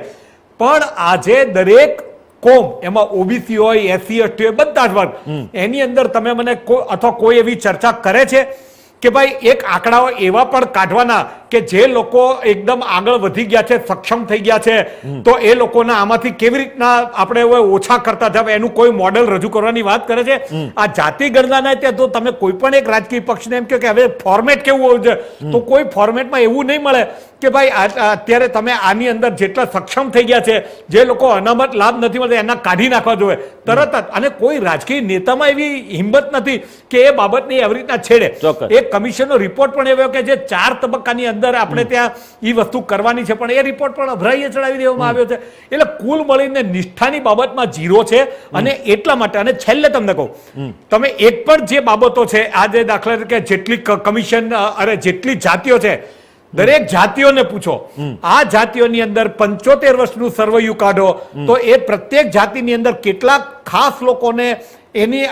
પણ આજે દરેક કોમ, એમાં ઓબીસી હોય, એસસી એસટી હોય, બધા જ વર્ગ, એની અંદર તમે મને અથવા કોઈ એવી ચર્ચા કરે છે કે ભાઈ એક આંકડાઓ એવા પણ કાઢવાના કે જે લોકો એકદમ આગળ વધી ગયા છે, સક્ષમ થઈ ગયા છે, તો એ લોકોના આમાંથી કેવી રીતના આપણે ઓછા કરતા જાય એનું કોઈ મોડેલ રજૂ કરવાની વાત કરે છે. આ જાતિ ગણના ત્યાં તો તમે કોઈ પણ એક રાજકીય પક્ષને એમ કહો કે હવે ફોર્મેટ કેવું હોવું છે, તો કોઈ ફોર્મેટમાં એવું નહીં મળે કે ભાઈ અત્યારે તમે આની અંદર જેટલા સક્ષમ થઈ ગયા છે, જે લોકો અનામત લાભ નથી મળતા એના કાઢી નાખવા જોઈએ તરત જ. અને કોઈ રાજકીય નેતામાં એવી હિંમત નથી કે એ બાબતની એવી રીતના છેડે. એક કમિશનનો રિપોર્ટ પણ એવો કે જે 4 તબક્કાની અંદર આપણે ત્યાં એ વસ્તુ કરવાની છે, પણ એ રિપોર્ટ પણ અભરાઈએ ચડાવી દેવામાં આવ્યો છે. એટલે કુલ મળીને નિષ્ઠાની બાબતમાં 0 છે. અને એટલા માટે, અને છેલ્લે તમને કહું, તમે એક પણ જે બાબતો છે, આ જે દાખલા તરીકે જેટલી કમિશન અરે જેટલી જાતિઓ છે, દરેક જાતિઓને પૂછો, આ જાતિઓની અંદર 75 વર્ષનું સર્વૈયું કાઢો તો એ પ્રત્યેક જાતિની અંદર કેટલાક ખાસ લોકોને એની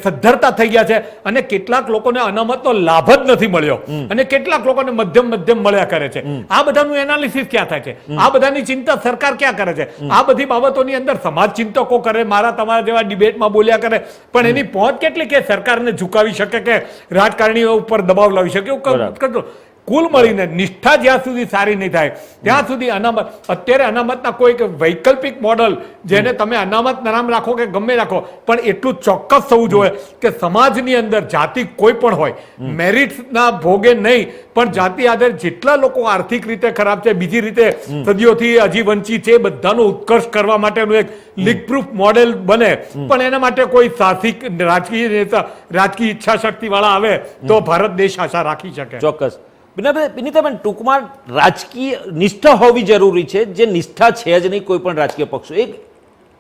સદ્ધરતા થઈ ગયા છે અને કેટલાક લોકોને અનામતનો લાભ જ નથી મળ્યો અને કેટલાક લોકોને મધ્યમ મળ્યા કરે છે. આ બધાનું એનાલિસિસ ક્યાં થાય છે? આ બધાની ચિંતા સરકાર ક્યાં કરે છે? આ બધી બાબતોની અંદર સમાજ ચિંતકો કરે, મારા તમારા જેવા ડિબેટમાં બોલ્યા કરે, પણ એની પહોંચ કેટલી કે સરકારને ઝુકાવી શકે કે રાજકારણીઓ ઉપર દબાવ લાવી શકે એવું. કુલ મળીને નિષ્ઠા જ્યાં સુધી સારી નહીં થાય ત્યાં સુધી અનામત, અત્યારે અનામતના કોઈ વૈકલ્પિક મોડલ જેને તમે અનામત નામ રાખો કે ગમે રાખો, પણ એટલું ચોક્કસ થવું જોઈએ કે સમાજની અંદર જાતિ કોઈ પણ હોય, મેરિટના ભોગે નહીં, પણ જાતિ આધારે જેટલા લોકો આર્થિક રીતે ખરાબ છે, બીજી રીતે સદીઓથી હજી વંચિત છે, બધાનો ઉત્કર્ષ કરવા માટેનું એક લીક પ્રૂફ મોડેલ બને. પણ એના માટે કોઈ સાહસિક રાજકીય નેતા, રાજકીય ઈચ્છા શક્તિ વાળા આવે તો ભારત દેશ આશા રાખી શકે. ચોક્કસ. વિનીતાબેન, ટૂંકમાં રાજકીય નિષ્ઠા હોવી જરૂરી છે, જે નિષ્ઠા છે જ નહીં કોઈ પણ રાજકીય પક્ષો, એક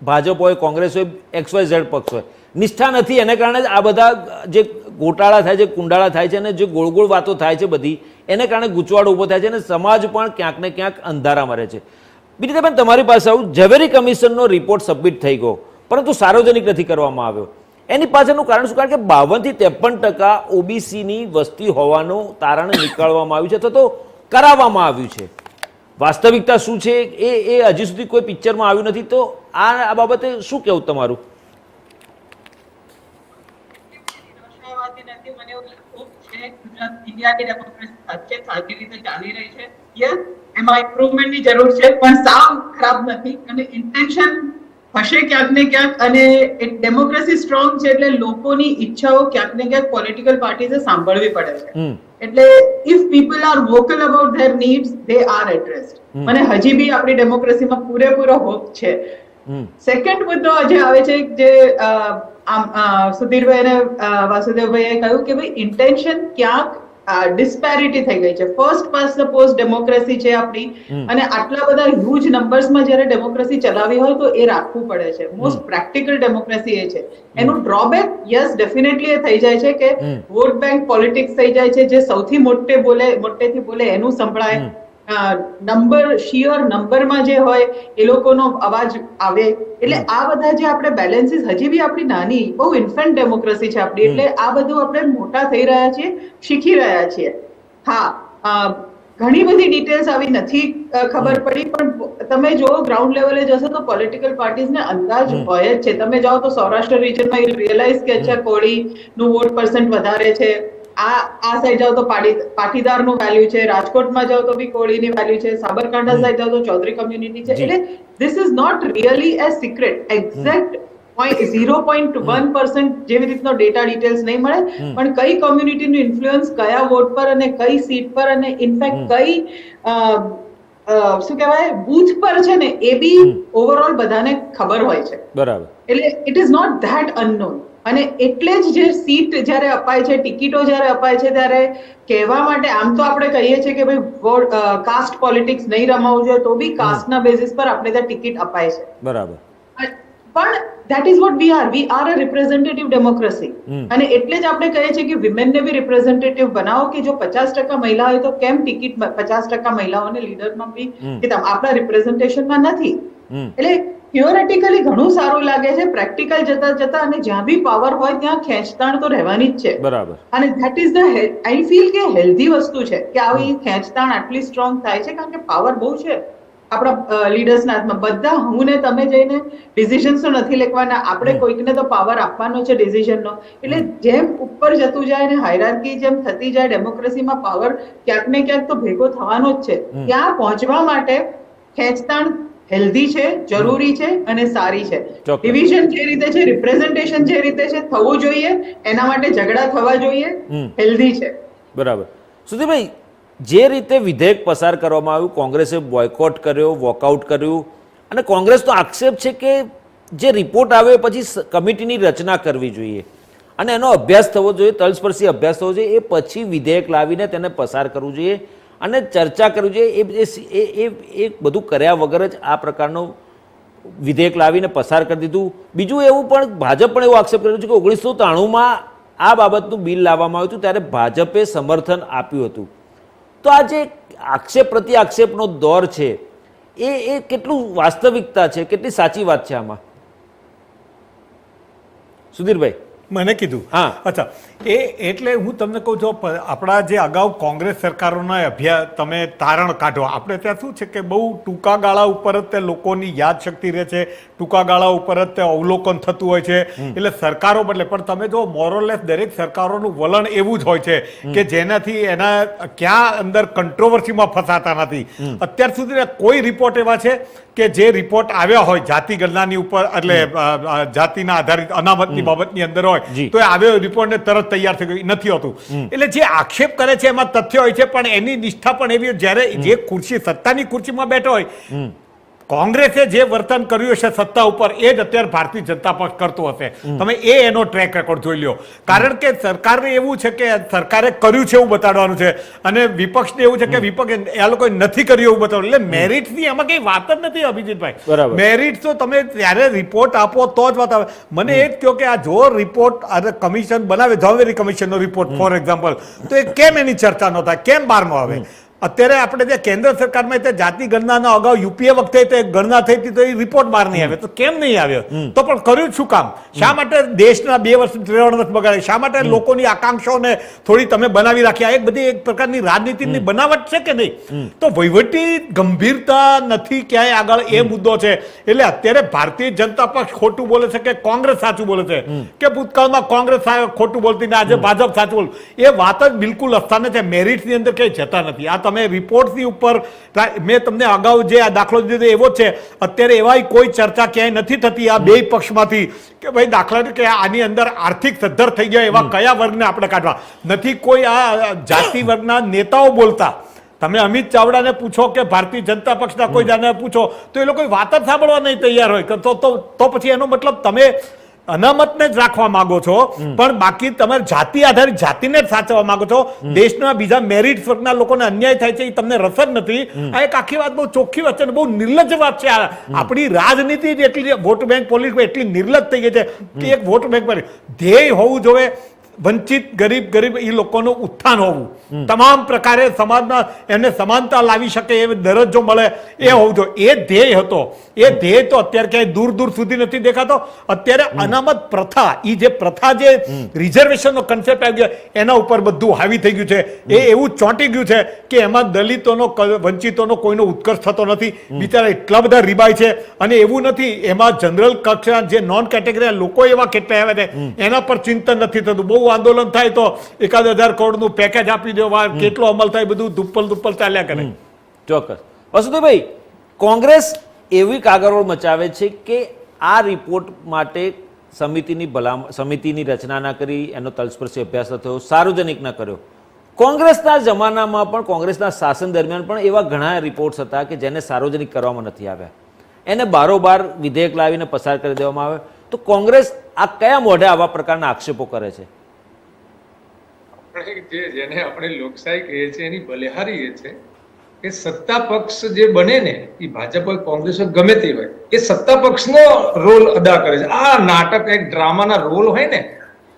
ભાજપ હોય, કોંગ્રેસ હોય, XYZ પક્ષ હોય, નિષ્ઠા નથી. એને કારણે જ આ બધા જે ગોટાળા થાય છે, કુંડાળા થાય છે અને જે ગોળ ગોળ વાતો થાય છે બધી, એને કારણે ગૂંચવાડો ઊભો થાય છે અને સમાજ પણ ક્યાંક ને ક્યાંક અંધારામાં રહે છે. વિનીતાબેન, તમારી પાસે આવું ઝવેરી કમિશનનો રિપોર્ટ સબમિટ થઈ ગયો, પરંતુ સાર્વજનિક નથી કરવામાં આવ્યો. એની પાછળનું કારણ શું? કારણ કે 52 થી 53% ઓબીસીની વસ્તી હોવાનું તારણ નીકાળવામાં આવ્યું છે અથવા તો કરાવવામાં આવ્યું છે. વાસ્તવિકતા શું છે એ હજી સુધી કોઈ પિક્ચરમાં આવ્યું નથી. તો આ બાબતે શું કહેવું તમારું? ઇન્ડિયાની ડેમોક્રેસી સાચે સારી રીતે ચાલી રહી છે. યસ, એમાં ઇમ્પ્રુવમેન્ટની જરૂર છે, પણ સાવ ખરાબ નથી. અને ઇન્ટેન્શન હશે ક્યાંક ને ક્યાંક, અને ડેમોક્રેસી સ્ટ્રોંગ છે એટલે લોકોની ઈચ્છાઓ ક્યાંક ને ક્યાંક પોલિટિકલ પાર્ટીઝે સાંભળવી પડે છે. એટલે if people are vocal about their needs, they are addressed. મને હજી બી આપણી ડેમોક્રેસીમાં પૂરેપૂરો હોપ છે. સેકન્ડ મુદ્દો જે આવે છે, જે સુધીરભાઈ અને વાસુદેવભાઈએ કહ્યું કે ભાઈ ઇન્ટેન્શન ક્યાંક ડિસ્પેરિટી થઈ ગઈ છે. First past the post democracy છે આપણી, અને આટલા બધા હ્યુજ નંબર્સમાં જ્યારે ડેમોક્રેસી ચલાવી હોય તો એ રાખવું પડે છે. મોસ્ટ પ્રેક્ટિકલ ડેમોક્રેસી એ છે. એનું ડ્રોબેક યસ ડેફિનેટલી એ થઈ જાય છે કે વોટ બેંક પોલિટિક્સ થઈ જાય છે. જે સૌથી મોટેથી બોલે એનું સંભળાય, નંબર શિયર નંબરમાં જે હોય એ લોકોનો અવાજ આવે. એટલે આ બધા જે આપણે બેલેન્સીસ, હજી બી આપણી નાની બહુ ઇન્ફન્ટ ડેમોક્રેસી છે આપણી, એટલે આ બધું આપણે મોટા થઈ રહ્યા છીએ, શીખી રહ્યા છીએ. હા, ઘણી બધી ડિટેલ્સ આવી નથી ખબર પડી, પણ તમે જો ગ્રાઉન્ડ લેવલે જશો તો પોલિટિકલ પાર્ટીઝને અંદાજ હોય જ છે. તમે જાઓ તો સૌરાષ્ટ્ર રિજનમાં યુ રિયલાઇઝ કે અચ્છા કોળીનું વોટ પર્સન્ટ વધારે છે, આ સાઈડ જાઓ તો પાટીદારનું વેલ્યુ છે, રાજકોટમાં જાઓ તો બી કોળીની વેલ્યુ છે, સાબરકાંઠા સાઈડ જાઓ તો ચૌધરી કમ્યુનિટી છે. એટલે this is not really a secret. Exact 0.1% જેવી રીતનો ડેટા ડિટેલ્સ નહીં મળે, પણ કઈ કોમ્યુનિટીનું ઇન્ફ્લુઅન્સ કયા વોટ પર અને કઈ સીટ પર અને ઇનફેક્ટ કઈ શું કહેવાય બૂથ પર છે ને, એ બી ઓવરઓલ બધાને ખબર હોય છે. બરાબર. એટલે it is not that unknown. અને એટલે જ જે સીટ જ્યારે અપાય છે, ટિકિટો જ્યારે અપાય છે, ત્યારે કહેવા માટે આમ તો આપણે કહીએ છીએ કે ભાઈ કાસ્ટ પોલિટિક્સ નહીં રમાવું જોઈએ, તો બી કાસ્ટના બેઝિસ પર આપણે ત્યાં ટિકિટ અપાય છે. બરાબર. પણ that is what we are a representative democracy. અને એટલે જ આપણે કહીએ છીએ કે વિમેનને બી રિપ્રેઝેન્ટેટિવ બનાવો, કે જો 50% મહિલા હોય તો કેમ ટિકિટ 50% મહિલાઓને લીડરમાં બી, કે આપણા રિપ્રેઝેન્ટેશનમાં નથી. એટલે થિયોરેટિકલી ઘણું સારું લાગે છે, પ્રેક્ટિકલ જતા અને જ્યાં બી પાવર હોય ત્યાં ખેંચતાણ તો રહેવાની જ છે. બરાબર. અને that is the I feel કે હેલ્ધી વસ્તુ છે કે આવી ખેંચતાણ આટલી સ્ટ્રોંગ થાય છે, કારણ કે પાવર બહુ છે આપણા લીડર્સના હાથમાં. બધા હું ને તમે જઈને ડિસિઝન્સ તો નથી લેવાના, આપણે કોઈકને તો પાવર આપવાનો છે ડિસિઝનનો. એટલે જેમ ઉપર જતું જાય ને હાયરાર્કી જેમ થતી જાય ડેમોક્રેસીમાં, પાવર ક્યાંક ને ક્યાંક તો ભેગો થવાનો જ છે. ત્યાં પહોંચવા માટે ખેંચતાણ હેલ્ધી છે, જરૂરી છે અને સારી છે. ડિવિઝન જે રીતે છે, રિપ્રેઝન્ટેશન જે રીતે છે થવું જોઈએ, એના માટે ઝઘડા થવા જોઈએ, હેલ્ધી છે. બરાબર. સુધીરભાઈ, જે રીતે વિધેયક પસાર કરવામાં આવ્યું, કોંગ્રેસે બોયકોટ કર્યો, વોકઆઉટ કર્યું, અને કોંગ્રેસનો આક્ષેપ છે કે જે રિપોર્ટ આવ્યો પછી કમિટીની રચના કરવી જોઈએ અને એનો અભ્યાસ થવો જોઈએ, તલસ્પર્શી અભ્યાસ થવો જોઈએ, એ પછી વિધેયક લાવીને તેને પસાર કરવું જોઈએ અને ચર્ચા કરવી જોઈએ. એ બધું કર્યા વગર જ આ પ્રકારનું વિધેયક લાવીને પસાર કરી દીધું. બીજું એવું પણ ભાજપ પણ એવો આક્ષેપ કર્યો છે કે 1993માં આ બાબતનું બિલ લાવવામાં આવ્યું હતું ત્યારે ભાજપે સમર્થન આપ્યું હતું. તો આ જે આક્ષેપ પ્રતિ આક્ષેપનો દોર છે એ કેટલું વાસ્તવિકતા છે, કેટલી સાચી વાત છે આમાં? સુધીરભાઈ, મને કીધું. હા, અચ્છા, એટલે હું તમને કહું છું, આપણા જે અગાઉ કોંગ્રેસ સરકારોના અભ્યાસ તમે તારણ કાઢો, આપણે ત્યાં શું છે કે બહુ ટૂંકા ગાળા ઉપર જ તે લોકોની યાદશક્તિ રહે છે, ટૂંકા ગાળા ઉપર જ તે અવલોકન થતું હોય છે. એટલે સરકારો બદલે, પણ તમે જો મોરલેસ દરેક સરકારોનું વલણ એવું જ હોય છે કે જેનાથી એના ક્યાં અંદર કન્ટ્રોવર્સીમાં ફસાતા નથી. અત્યાર સુધી કોઈ રિપોર્ટ એવા છે કે જે રિપોર્ટ આવ્યા હોય જાતિ ગણનાની ઉપર, એટલે જાતિના આધારિત અનામતની બાબતની અંદર હોય તો એ આવ્યો રિપોર્ટને તરત તૈયાર થઈ ગયું નથી હોતું. એટલે જે આક્ષેપ કરે છે એમાં તથ્ય હોય છે, પણ એની નિષ્ઠા પણ એવી, જ્યારે જે ખુરશી સત્તાની ખુરશીમાં બેઠો હોય, કોંગ્રેસે જે વર્તન કર્યું હશે સત્તા ઉપર એ જ અત્યારે ભારતીય જનતા પક્ષ કરતો હશે. તમે એનો ટ્રેક રેકોર્ડ જોઈ લો. કારણ કે સરકારને એવું છે કે સરકારે કર્યું છે એવું બતાડવાનું છે, અને વિપક્ષને એવું છે કે વિપક્ષ એ લોકોએ નથી કર્યું એવું બતાવવાનું. એટલે મેરિટ્સની એમાં કઈ વાત જ નથી અભિજીતભાઈ. મેરિટ્સ તો તમે ત્યારે રિપોર્ટ આપો તો જ વાત આવે. મને એ જ કહો કે આ જો રિપોર્ટ કમિશન બનાવે, ઝવેરી કમિશનનો રિપોર્ટ ફોર એક્ઝામ્પલ, તો એ કેમ એની ચર્ચા ન થાય, કેમ બહાર ન આવે? અત્યારે આપણે જે કેન્દ્ર સરકારમાં તે જાતિ ગણનાના અગાઉ યુપીએ વખતે તે ગણના થઈ હતી તો એ રિપોર્ટ બહાર નહીં આવ્યો, તો કેમ નહીં આવ્યો? તો પણ કર્યું શું કામ? શા માટે દેશના 2 વર્ષ 3 વર્ષ બગાડે? શા માટે લોકોની આકાંક્ષાઓને થોડી તમે બનાવી રાખ્યા? એક બધી એક પ્રકારની રાજનીતિની બનાવટ છે કે નહીં? તો વહીવટી ગંભીરતા નથી ક્યાંય આગળ, એ મુદ્દો છે. એટલે અત્યારે ભારતીય જનતા પક્ષ ખોટું બોલે છે કે કોંગ્રેસ સાચું બોલે છે, કે ભૂતકાળમાં કોંગ્રેસ ખોટું બોલતી ને આજે ભાજપ સાચું બોલ, એ વાત જ બિલકુલ અસ્થાને છે. મેરિટની અંદર કંઈ જતા નથી. આ તમે રિપોર્ટની ઉપર મેં તમને અગાઉ જે આ દાખલો દીધો એવો જ છે. અત્યારે એવા કોઈ ચર્ચા ક્યાંય નથી થતી આ બે પક્ષમાંથી કે ભાઈ દાખલા કે આની અંદર આર્થિક સદ્ધર થઈ ગયા એવા કયા વર્ગને આપણે કાઢવા. નથી કોઈ આ જાતિ વર્ગના નેતાઓ બોલતા. તમે અમિત ચાવડાને પૂછો કે ભારતીય જનતા પક્ષના કોઈ જાને પૂછો તો એ લોકો વાત જ સાંભળવા નહીં તૈયાર હોય. તો પછી એનો મતલબ તમે અનામતને જ રાખવા માંગો છો, પણ બાકી તમારે જાતિ આધારિત જાતિને જ સાચવવા માંગો છો. દેશના બીજા મેરિટ વર્ગના લોકોને અન્યાય થાય છે એ તમને રસ જ નથી. આ એક આખી વાત બહુ ચોખ્ખી વાત છે, બહુ નિર્લજ્જ વાત છે. આપણી રાજનીતિ જ એટલી, વોટ બેંક પોલિટિક્સ એટલી નિર્લજ્જ થઈ ગઈ છે કે એક વોટ બેંક પર ધ્યેય હોવું જોઈએ વંચિત ગરીબ એ લોકોનું ઉત્થાન હોવું, તમામ પ્રકારે સમાજના એમને સમાનતા લાવી શકે એ દરજ્જો મળે એ હોવું જોઈએ. એ ધ્યેય હતો. એ ધ્યેય તો અત્યારે ક્યાંય દૂર દૂર સુધી નથી દેખાતો. અત્યારે અનામત પ્રથા, એ જે પ્રથા જે રિઝર્વેશનનો કન્સેપ્ટ આવી ગયો એના ઉપર બધું હાવી થઈ ગયું છે. એ એવું ચોંટી ગયું છે કે એમાં દલિતોનો વંચિતોનો કોઈનો ઉત્કર્ષ થતો નથી. બિચારા એટલા બધા રીબાય છે. અને એવું નથી, એમાં જનરલ કક્ષા જે નોન કેટેગરી લોકો એવા કેટલા આવ્યા છે એના પર ચિંતન નથી થતું. બહુ આંદોલન થાય તો 1000 કરોડનું પેકેજ આપી દેવા, કેટલો અમલ થાય, બધું દુપ્પલ ચાલ્યા કરે. ચોક્કસ. વસુદેવભાઈ, કોંગ્રેસ એવી કાગળોળ મચાવે છે કે આ રિપોર્ટ માટે સમિતિની રચના ના કરી, એનો તલસ્પર્શી અભ્યાસ ન થયો, સાર્વજનિક ન કર્યો. કોંગ્રેસના જમાનામાં પણ, કોંગ્રેસના શાસન દરમિયાન પણ એવા ઘણા રિપોર્ટ્સ હતા કે જેને સાર્વજનિક કરવામાં નથી આવ્યા. એને બારોબાર વિધેયક લાવીને પસાર કરી દેવામાં આવે. તો કોંગ્રેસ આ કયા મોઢે આવા પ્રકારના આક્ષેપો કરે છે? જેને આપણે લોકશાહી કહીએ છીએ એની બલિહારી એ છે કે સત્તા પક્ષ જે બને ને, એ ભાજપ હોય, કોંગ્રેસ હોય, ગમે તે હોય, એ સત્તા પક્ષનો રોલ અદા કરે છે. આ નાટક એક ડ્રામાના રોલ હોય ને,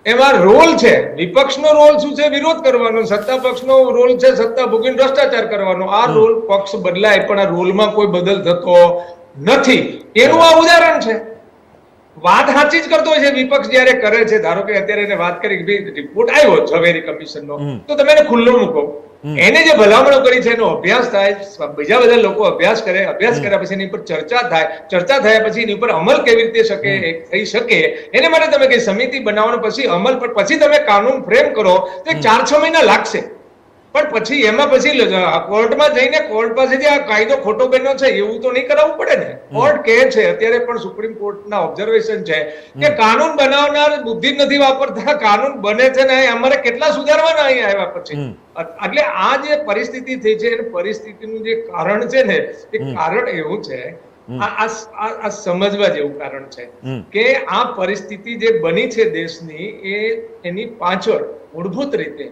એમાં રોલ છે. વિપક્ષનો રોલ શું છે? વિરોધ કરવાનો. સત્તા પક્ષનો રોલ છે સત્તા ભોગવીને ભ્રષ્ટાચાર કરવાનો. આ રોલ પક્ષ બદલાય પણ આ રોલમાં કોઈ બદલ થતો નથી. એનું આ ઉદાહરણ છે. વાત સાચી જ કરતો હોય છે વિપક્ષ જયારે કરે છે. ધારો કે અત્યારે એને વાત કરી કે ભાઈ રિપોર્ટ આવ્યો ઝવેરી કમિશનનો, તો તમે એને ખુલ્લો મૂકો. એને જે ભલામણો કરી છે એનો અભ્યાસ થાય, બીજા બધા લોકો અભ્યાસ કરે, અભ્યાસ કર્યા પછી એની ઉપર ચર્ચા થાય, ચર્ચા થયા પછી એની ઉપર અમલ કેવી રીતે થઈ શકે એને માટે તમે કઈ સમિતિ બનાવવાનો, પછી અમલ પર પછી તમે કાનૂન ફ્રેમ કરો તો 4-6 મહિના લાગશે. પણ પછી એમાં પછી કોર્ટમાં જઈને કોર્ટ પાસેથી આ કાયદો ખોટો બન્યો છે એવું તો નહીં કરાવવું પડે ને. કોર્ટ કહે છે, અત્યારે પણ સુપ્રીમ કોર્ટના ઓબ્ઝર્વેશન છે કે કાનૂન બનાવનાર બુદ્ધિ નથી વાપરતા, કાનૂન બને છે ને અમારે કેટલા સુધારવાના અહીં આવ્યા પછી. એટલે આ જે પરિસ્થિતિ થઈ છે એ પરિસ્થિતિનું જે કારણ છે ને, એ કારણ એવું છે, આ સમજવા જેવું કારણ છે કે આ પરિસ્થિતિ જે બની છે દેશની, એની પાછળ મૂળભૂત રીતે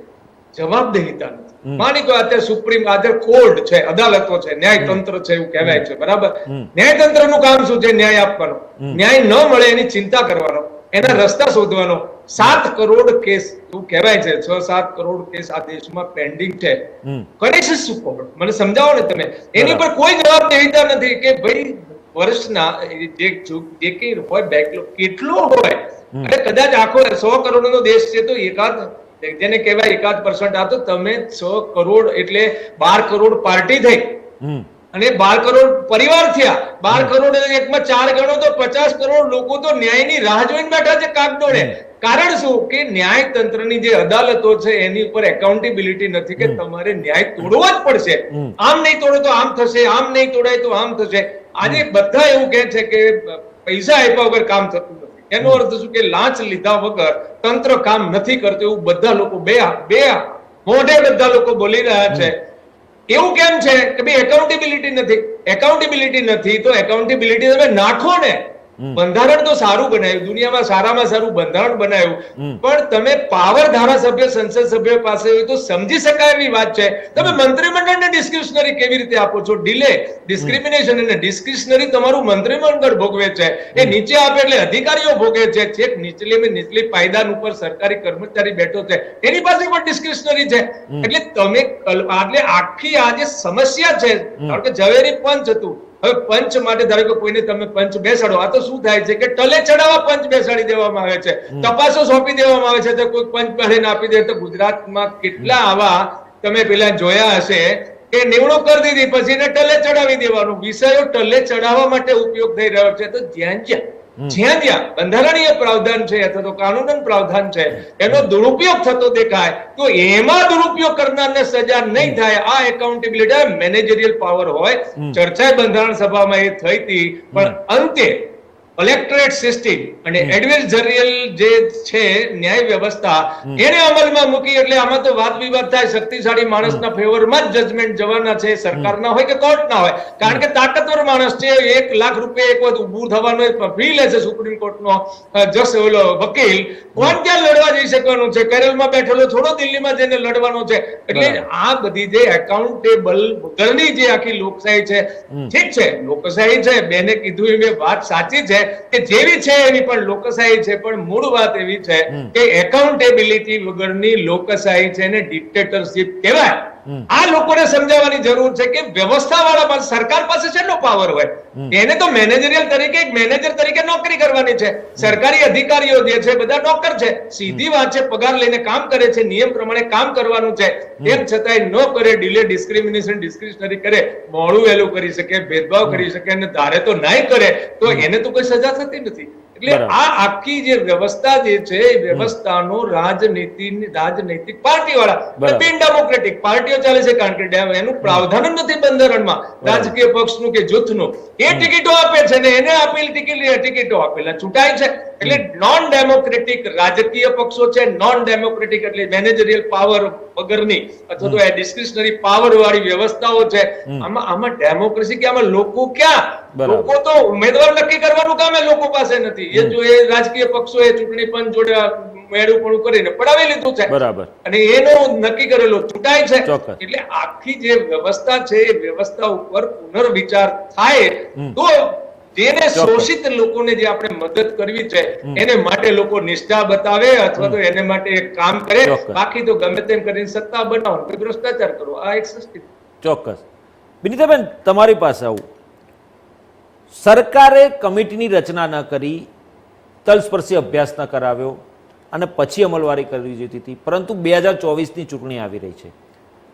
જવાબદેહીતા નથી. માની લો અત્યારે સુપ્રીમ, અત્યારે કોર્ટ છે, અદાલતો છે, ન્યાયતંત્ર છે એવું કહેવાય છે, બરાબર? ન્યાયતંત્રનું કામ શું છે? ન્યાય આપવાનો. ન્યાય ન મળે એની ચિંતા કરવાનો, એના રસ્તા શોધવાનો. 7 કરોડ કેસ એવું કહેવાય છે, 6-7 કરોડ કેસ આ દેશમાં પેન્ડિંગ છે. કરે છે શું કોર્ટ? મને સમજાવો ને તમે. એની પર કોઈ જવાબદેહીતા નથી કે ભાઈ વર્ષના જે કઈ હોય બેકલોગ કેટલો હોય. અને કદાચ આખો 100 કરોડનો દેશ છે તો એકાદ, જેને કહેવાય 1% આ તો તમે 6 કરોડ એટલે 12 કરોડ પાર્ટી થઈ અને 12 કરોડ પરિવાર થયા. 12 કરોડ એકમાં 4 ગણો તો 50 કરોડ લોકો તો ન્યાયની રાહ જોઈને બેઠા છે કાગડોળે. કારણ શું? કે ન્યાય તંત્રની જે અદાલતો છે એની ઉપર એકાઉન્ટેબિલિટી નથી કે તમારે ન્યાય તોડવો જ પડશે. આમ નહીં તોડો તો આમ થશે, આમ નહીં તોડાય તો આમ થશે. આજે બધા એવું કહે છે કે પૈસા આપ્યા વગર કામ થતું નથી. એનો અર્થ શું? કે લાંચ લીધા વગર તંત્ર કામ નથી કરતું એવું બધા લોકો બે મોઢે બધા લોકો બોલી રહ્યા છે. એવું કેમ છે કે ભાઈ એકાઉન્ટેબિલિટી નથી? એકાઉન્ટેબિલિટી નથી તો એકાઉન્ટેબિલિટી તમે નાખો ને. બંધારણ તો સારું બનાવ્યું, દુનિયામાં સારામાં સારું બંધારણ બનાવ્યું, પણ તમે પાવર ધારાસભ્ય સંસદ સભ્ય પાસે હોય તો સમજી શકાય એવી વાત છે. તમે મંત્રીમંડળને ડિસ્ક્રિશનરી કેવી રીતે આપો છો? ડિલે, ડિસ્ક્રિમિનેશન અને ડિસ્ક્રિશનરી તમારું મંત્રીમંડળ ભોગવે છે. એ નીચે આપે એટલે અધિકારીઓ ભોગવે છે. છેક નીચલી પાયદાન ઉપર સરકારી કર્મચારી બેઠો છે એની પાસે પણ ડિસ્ક્રિશનરી છે. એટલે તમે એટલે આખી આ જે સમસ્યા છે, કારણ કે ઝવેરી પંચ હતું, હવે પંચ માટે ધારો કે કોઈને તમે પંચ બેસાડો, આ તો શું થાય છે કે ટલે ચડાવવા પંચ બેસાડી દેવામાં આવે છે, તપાસો સોંપી દેવામાં આવે છે, તો કોઈ પંચ પહેરીને આપી દે. તો ગુજરાતમાં કેટલા આવા તમે પેલા જોયા હશે કે નિમણૂક કરી દીધી પછી એને ટલે ચડાવી દેવાનું. વિષયો ટલે ચડાવવા માટે ઉપયોગ થઈ રહ્યો છે. તો જ્યાં બંધારણીય પ્રાવધાન છે અથવા તો કાનૂનન પ્રાવધાન છે એનો દુરુપયોગ થતો દેખાય તો એમાં દુરુપયોગ કરનારને સજા નહીં થાય. આ એકાઉન્ટેબિલિટી મેનેજરિયલ પાવર હોય. ચર્ચા બંધારણ સભામાં એ થઈ હતી, પણ અંતે કલેક્ટરેટ સિસ્ટમ અને એડવેન્ચરિયલ જે છે ન્યાય વ્યવસ્થા એને અમલમાં મૂકી. એટલે આમાં તો વાદ વિવાદ થાય. શક્તિશાળી માણસના ફેવરમાં જ જજમેન્ટ જવાના છે, સરકારના હોય કે કોર્ટના હોય. કારણ કે તાકતવર માણસ છે, 1 લાખ રૂપિયા એક વખત ઉભું થવાનો ફી લે છે સુપ્રીમ કોર્ટનો વકીલ. કોણ ક્યાં લડવા જઈ શકવાનું છે? કેરળમાં બેઠેલો થોડો દિલ્હીમાં જઈને લડવાનો છે. એટલે આ બધી જે એકાઉન્ટેબલ વગરની જે આખી લોકશાહી છે, ઠીક છે લોકશાહી છે, બેને કીધું એ વાત સાચી છે કે જેવી છે એની પણ લોકશાહી છે, પણ મૂળ વાત એવી છે કે એકાઉન્ટેબિલિટી વગરની લોકશાહી છે ને ડિક્ટેટરશિપ કહેવાય. આ લોકોને સમજાવવાની જરૂર છે કે વ્યવસ્થા વાળા સરકાર પાસે કેટલો પાવર હોય. એને તો મેનેજરિયલ તરીકે એક મેનેજર તરીકે નોકરી કરવાની છે. સરકારી અધિકારીઓ જે છે બધા નોકર છે, સીધી વાત છે, પગાર લઈને કામ કરે છે, નિયમ પ્રમાણે કામ કરવાનું છે. તેમ છતાંય ન કરે, ડિલે, ડિસ્ક્રિમિનેશન, ડિસ્ક્રિશનરી કરે, મોડું વહેલું કરી શકે, ભેદભાવ કરી શકે અને ધારે તો નહીં કરે તો એને તો કોઈ સજા થતી નથી. એટલે આ આખી જે વ્યવસ્થા જે છે એ વ્યવસ્થાનો રાજનૈતિક પાર્ટી વાળા બિન ડેમોક્રેટિક પાર્ટીઓ ચાલે છે. કારણ કે એનું પ્રાવધાન નથી બંધારણમાં રાજકીય પક્ષનું કે જૂથનું. એ ટિકિટો આપે છે ને એને આપેલી ટિકિટો આપેલા ચૂંટાય છે. એટલે નોન ડેમોક્રેટિક રાજકીય પક્ષો છે, નોન ડેમોક્રેટિક એટલે મેનેજરિયલ પાવર વગરની અથવા તો ડિસ્ક્રિશનરી પાવર વાળી વ્યવસ્થાઓ છે. આમાં ડેમોક્રેસી કે આમાં લોકો ક્યાં? લોકો તો ઉમેદવાર નક્કી કરવાનું કામ એ લોકો પાસે નથી. એ જો એ રાજકીય પક્ષો એ ચૂંટણી પંચ જોડે મેળુપણું કરીને પડાવી લીધું છે અને એનો નક્કી કરેલો ચૂંટાય છે. એટલે આખી જે વ્યવસ્થા છે એ વ્યવસ્થા ઉપર પુનર્વિચાર થાય તો જેને શોષિત લોકોને જે આપણે મદદ કરવી છે એને માટે લોકો નિષ્ઠા બતાવે અથવા તો એને માટે એક કામ કરે. બાકી તો ગમે તેમ કરીને સત્તા બનાવો, ભ્રષ્ટાચાર કરો. આ એક સિસ્ટમ. ચોક્કસ. વિનીતાબેન, તમારી પાસે આવું. સરકારે કમિટીની રચના ન કરી, તલસ્પર્શી અભ્યાસ ન કરાવ્યો અને પછી અમલવારી કરવી જોઈતી હતી. પરંતુ 2024ની ચૂંટણી આવી રહી છે.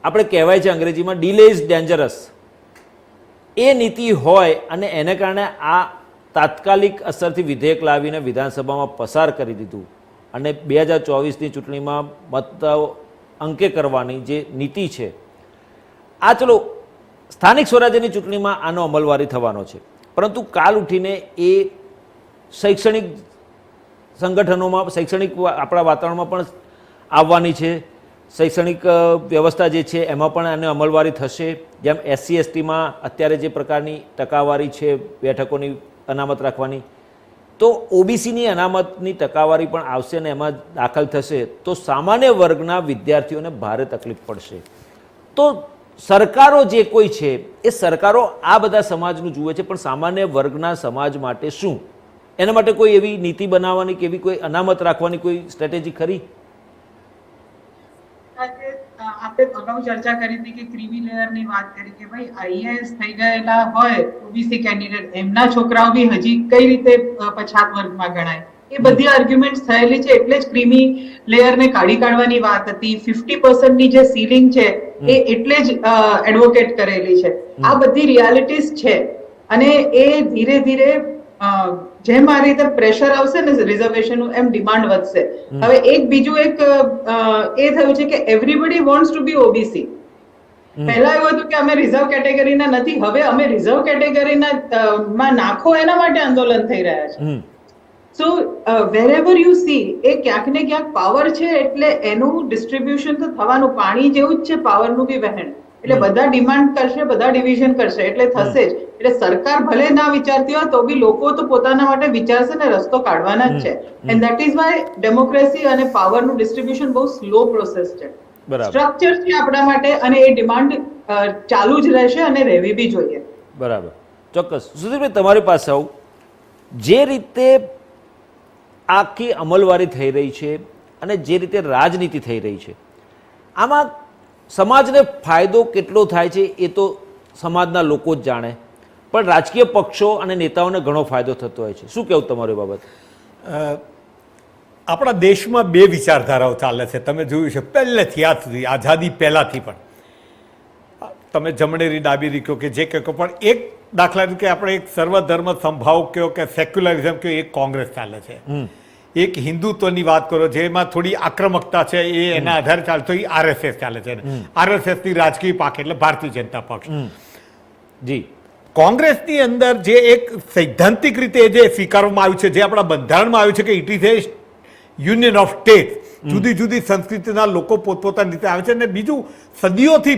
આપણે કહેવાય છે અંગ્રેજીમાં ડિલે ઇઝ ડેન્જરસ. એ નીતિ હોય અને એને કારણે આ તાત્કાલિક અસરથી વિધેયક લાવીને વિધાનસભામાં પસાર કરી દીધું અને 2024ની ચૂંટણીમાં મત અંકે કરવાની જે નીતિ છે, આ ચલો સ્થાનિક સ્વરાજ્યની ચૂંટણીમાં આનો અમલવારી થવાનો છે. પરંતુ કાલ ઉઠીને એ શૈક્ષણિક સંગઠનોમાં, શૈક્ષણિક આપણા વાતાવરણમાં પણ આવવાની છે. શૈક્ષણિક વ્યવસ્થા જે છે એમાં પણ આને અમલવારી થશે. જેમ SC STમાં અત્યારે જે પ્રકારની ટકાવારી છે બેઠકોની અનામત રાખવાની, તો OBCની અનામતની ટકાવારી પણ આવશે અને એમાં દાખલ થશે તો સામાન્ય વર્ગના વિદ્યાર્થીઓને ભારે તકલીફ પડશે. તો સરકારો જે કોઈ છે એ સરકારો આ બધા સમાજનું જુએ છે, પણ સામાન્ય વર્ગના સમાજ માટે શું? એના માટે કોઈ એવી નીતિ બનાવવાની કે એવી કોઈ અનામત રાખવાની કોઈ સ્ટ્રેટેજી ખરી? આપણે અગાઉ ચર્ચા કરી હતી કે ક્રીમી લેયરની વાત કરી કે ભાઈ IAS થઈ ગયેલા હોય OBC કેન્ડિડેટ, એમના છોકરાઓ બી હજી કઈ રીતે પછાત વર્ગમાં ગણાય. એ બધી આર્ગ્યુમેન્ટ્સ થયેલી છે. એટલે જ ક્રીમી લેયરને કાઢી કાઢવાની વાત હતી. 50% ની જે સીલિંગ છે એ એટલે જ એડવોકેટ કરેલી છે. આ બધી રિયાલિટીઝ છે અને એ ધીરે ધીરે જેમ આ રીતે પ્રેશર આવશે ને રિઝર્વેશનનું એમ ડિમાન્ડ વધશે. હવે એક બીજું એક એ થયું છે કે everybody wants to be OBC. પહેલા એવું હતું કે અમે રિઝર્વ કેટેગરીના નથી, હવે અમે રિઝર્વ કેટેગરીના માં નાખો એના માટે આંદોલન થઈ રહ્યા છે. સો વેરેવર યુ સી એ ક્યાંક ને ક્યાંક પાવર છે એટલે એનું ડિસ્ટ્રીબ્યુશન તો થવાનું. પાણી જેવું જ છે પાવરનું બી વહેણ. એટલે બધા ડિમાન્ડ કરશે, બધા ડિવિઝન કરશે એટલે થશે જ. એટલે સરકાર ભલે ના વિચારતી હોય તો બી લોકો તો પોતાના માટે વિચારશે ને રસ્તો કાઢવાના જ છે. And that is why democracy અને પાવરનું ડિસ્ટ્રીબ્યુશન બહુ સ્લો પ્રોસેસ છે. બરાબર. સ્ટ્રક્ચર છે આપણા માટે અને એ ડિમાન્ડ ચાલુ જ રહેશે અને રહેવી બી જોઈએ. બરાબર, ચોક્કસ. સુધીરભાઈ, તમારી પાસે આવું. જે રીતે આખી અમલવારી થઈ રહી છે અને જે રીતે રાજનીતિ થઈ રહી છે, આમાં સમાજને ફાયદો કેટલો થાય છે એ તો સમાજના લોકો જ જાણે, પણ રાજકીય પક્ષો અને નેતાઓને ઘણો ફાયદો થતો હોય છે. શું કહેવું તમારી બાબત? આપણા દેશમાં બે વિચારધારાઓ ચાલે છે. તમે જોયું છે પહેલેથી આજ સુધી, આઝાદી પહેલાંથી પણ. તમે જમણેરી ડાબેરી કહો કે જે કહો, પણ એક દાખલા તરીકે આપણે એક સર્વધર્મ સંભાવ કહો કે સેક્યુલરિઝમ કહો, એક કોંગ્રેસ ચાલે છે. એક હિન્દુત્વની વાત કરો જેમાં થોડી આક્રમકતા છે એ એના આધારે ચાલતો એ આરએસએસ ચાલે છે. આરએસએસની રાજકીય પાક એટલે ભારતીય જનતા પક્ષ. જી, કોંગ્રેસની અંદર જે એક સૈદ્ધાંતિક રીતે જે સ્વીકારવામાં આવ્યું છે, જે આપણા બંધારણમાં આવ્યું છે કે it is A union of state, જુદી જુદી સંસ્કૃતિના લોકો પોતપોતાની રીતે આવે છે. અને બીજું, સદીઓથી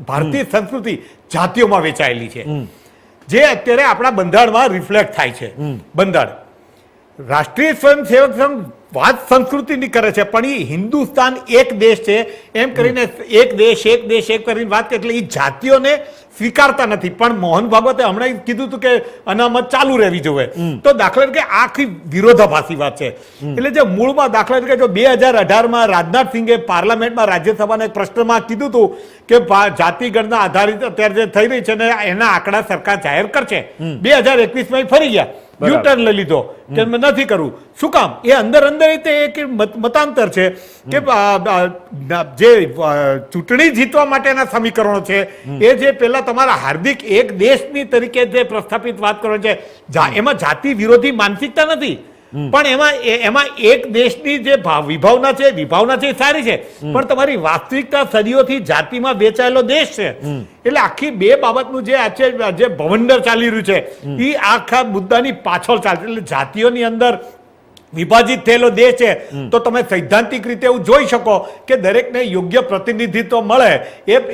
ભારતીય સંસ્કૃતિ જાતિઓમાં વેચાયેલી છે, જે અત્યારે આપણા બંધારણમાં રિફ્લેક્ટ થાય છે. બંધારણ રાષ્ટ્રીય સ્વયંસેવક સંઘ વાત સંસ્કૃતિની કરે છે, પણ એ હિન્દુસ્તાન એક દેશ છે એમ કરીને એક દેશ એક કરીને વાત કરે, એટલે એ જાતિઓને સ્વીકારતા નથી. પણ મોહન ભાગવતે હમણાં કીધું હતું કે અનામત ચાલુ રહેવી જોઈએ. તો દાખલા તરીકે આખી વિરોધાભાસી વાત છે. એટલે જે મૂળમાં દાખલા તરીકે જો 2018માં રાજનાથ સિંહે પાર્લામેન્ટમાં રાજ્યસભાના એક પ્રશ્નમાં કીધું હતું કે જાતિ ગણના આધારિત અત્યારે જે થઈ રહી છે ને એના આંકડા સરકાર જાહેર કરશે. 2021માં ફરી ગયા, યુટર્ન લઈ લીધો કે નથી કરવું. શું કામ? એ અંદર એક મતાંતર છે કે જે ચૂંટણી જીતવા માટેના સમીકરણો છે એ જે પેલા તમારા હાર્દિક એક દેશની તરીકે જે પ્રસ્થાપિત વાત કરો છે, એમાં જાતિ વિરોધી માનસિકતા નથી, પણ એમાં એક દેશની જે વિભાવના છે એ સારી છે, પણ તમારી વાસ્તવિકતા સદીઓથી જાતિમાં વેચાયેલો દેશ છે. એટલે આખી બે બાબતનું જે ભવંડર ચાલી રહ્યું છે એ આખા મુદ્દાની પાછળ ચાલશે. એટલે જાતિઓની અંદર વિભાજિત થયેલો દેશ છે તો તમે સૈદ્ધાંતિક રીતે એવું જોઈ શકો કે દરેકને યોગ્ય પ્રતિનિધિત્વ મળે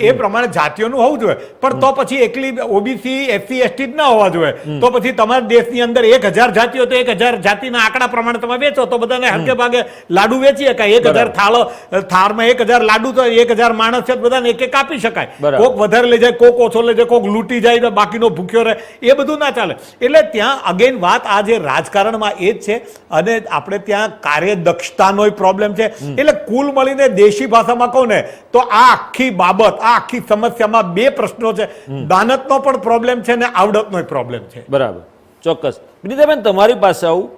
એ પ્રમાણે જાતિઓનું હોવું જોઈએ. પણ તો પછી એકલી ઓબીસી એસસી એસટી જ ના હોવા જોઈએ. તો પછી તમારા દેશની અંદર 1000 જાતિઓ તો 1000 જાતિના આંકડા પ્રમાણે તમે વેચો તો બધાને હરકે ભાગે લાડુ વેચી શકાય. 1000 થાળમાં 1000 લાડુ તો 1000 માણસ છે બધાને એક એક આપી શકાય. કોક વધારે લઈ જાય, કોક ઓછો લઈ જાય, કોક લૂંટી જાય, બાકીનો ભૂખ્યો રહે, એ બધું ના ચાલે. એટલે ત્યાં અગેન વાત આ જે રાજકારણમાં એ જ છે. અને આપણે ત્યાં કાર્યદક્ષતાનો પ્રોબ્લેમ છે. એટલે કુલ મળીને દેશી ભાષામાં કહું ને તો આ આખી બાબત, આ આખી સમસ્યામાં બે પ્રશ્નો છે. દાનતનો પણ પ્રોબ્લેમ છે ને આવડતનો પ્રોબ્લેમ છે. બરાબર, ચોક્કસ. વિનીતાબેન, તમારી પાસે આવું.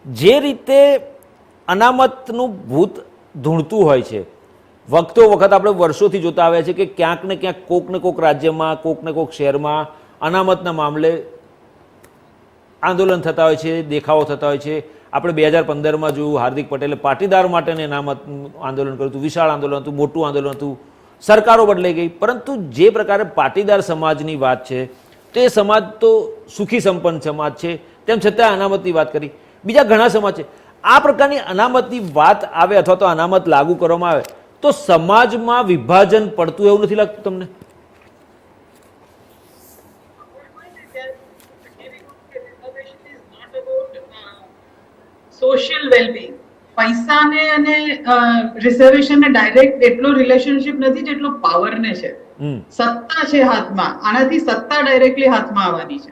જે રીતે અનામતનું ભૂત ધૂણતું હોય છે, વખતો વખત આપણે વર્ષોથી જોતા આવ્યા છે કે ક્યાંક ને ક્યાંક કોક ને કોક રાજ્યમાં, કોક ને કોક શહેરમાં અનામતના મામલે આંદોલન થતા હોય છે, દેખાવો થતા હોય છે. આપણે 2015માં જોયું, હાર્દિક પટેલે પાટીદાર માટે અનામત આંદોલન કર્યું હતું, વિશાળ આંદોલન હતું, મોટું આંદોલન હતું. સરકારો બદલાઈ ગઈ, પરંતુ જે પ્રકારે પાટીદાર સમાજની વાત છે તે સમાજ તો સુખી સંપન્ન સમાજ છે, તેમ છતાં અનામતની વાત કરી. બીજા ઘણા સમાજ છે. આ પ્રકારની અનામતની વાત આવે અથવા તો અનામત લાગુ કરવામાં આવે તો સમાજમાં વિભાજન પડતું એવું નથી લાગતું તમને? સોશિયલ વેલબિંગ, પૈસાને અને રિઝર્વેશનને ડાયરેક્ટ એટલો રિલેશનશિપ નથી જેટલો પાવરને છે. સત્તા છે હાથમાં, આનાથી સત્તા ડાયરેક્ટલી હાથમાં આવવાની છે.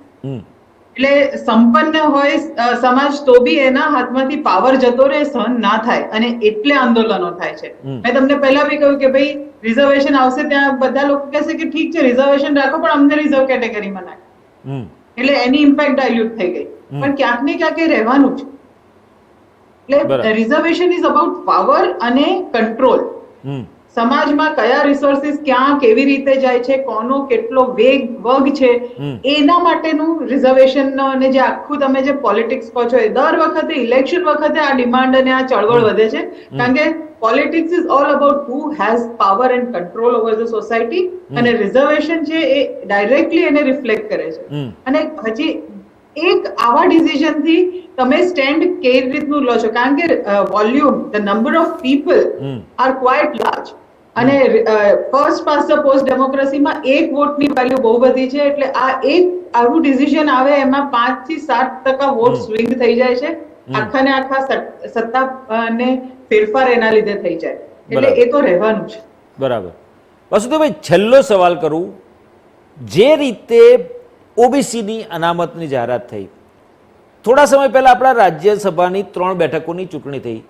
એટલે સંપન્ન હોય સમાજ તો બી એના હાથમાંથી પાવર જતો રહે, સહન ના થાય, અને એટલે આંદોલનો થાય છે. મેં તમને પહેલા બી કહ્યું કે ભાઈ રિઝર્વેશન આવશે ત્યાં બધા લોકો કહેશે કે ઠીક છે રિઝર્વેશન રાખો પણ અમને રિઝર્વ કેટેગરીમાં નાખો. એટલે એની ઇમ્પેક્ટ ડાયલ્યુટ થઈ ગઈ. પણ ક્યાંક ને ક્યાંક એ રહેવાનું છે. એટલે રિઝર્વેશન ઇઝ અબાઉટ પાવર અને કંટ્રોલ. સમાજમાં કયા રિસોર્સિસ ક્યાં કેવી રીતે જાય છે, કોનો કેટલો વર્ગ છે, એના માટેનું રિઝર્વેશન અને જે આખું તમે જે પોલિટિક્સ કહો છો, દર વખતે ઇલેક્શન વખતે આ ડિમાન્ડ અને આ ચળવળ વધે છે. કારણ કે politics is all about who has power and control over the society, અને રિઝર્વેશન છે એ ડાયરેક્ટલી એને રિફ્લેક્ટ કરે છે. અને હજી એક આવા ડિસિઝન થી તમે સ્ટેન્ડ કેવી રીતનું લો છો, કારણ કે volume, the number of people are quite large. અને ફર્સ્ટ પાસ ધ પોસ્ટ ડેમોક્રેસીમાં એક વોટની વેલ્યુ બહુ બધી છે, એટલે આ એક આવું ડિસિઝન આવે એમાં 5 થી 7% વોટ સ્વિંગ થઈ જાય છે, આખા ને આખા સત્તા ને ફેરફાર એના લીધે થઈ જાય, એટલે એ તો રહેવાનું છે. બરાબર. વસુદેવભાઈ, છેલ્લો સવાલ કરું. જે રીતે ઓબીસીની અનામતની જાહેરાત થઈ, થોડા સમય પહેલા આપણા રાજ્યસભાની 3 બેઠકોની ચૂંટણી થઈ.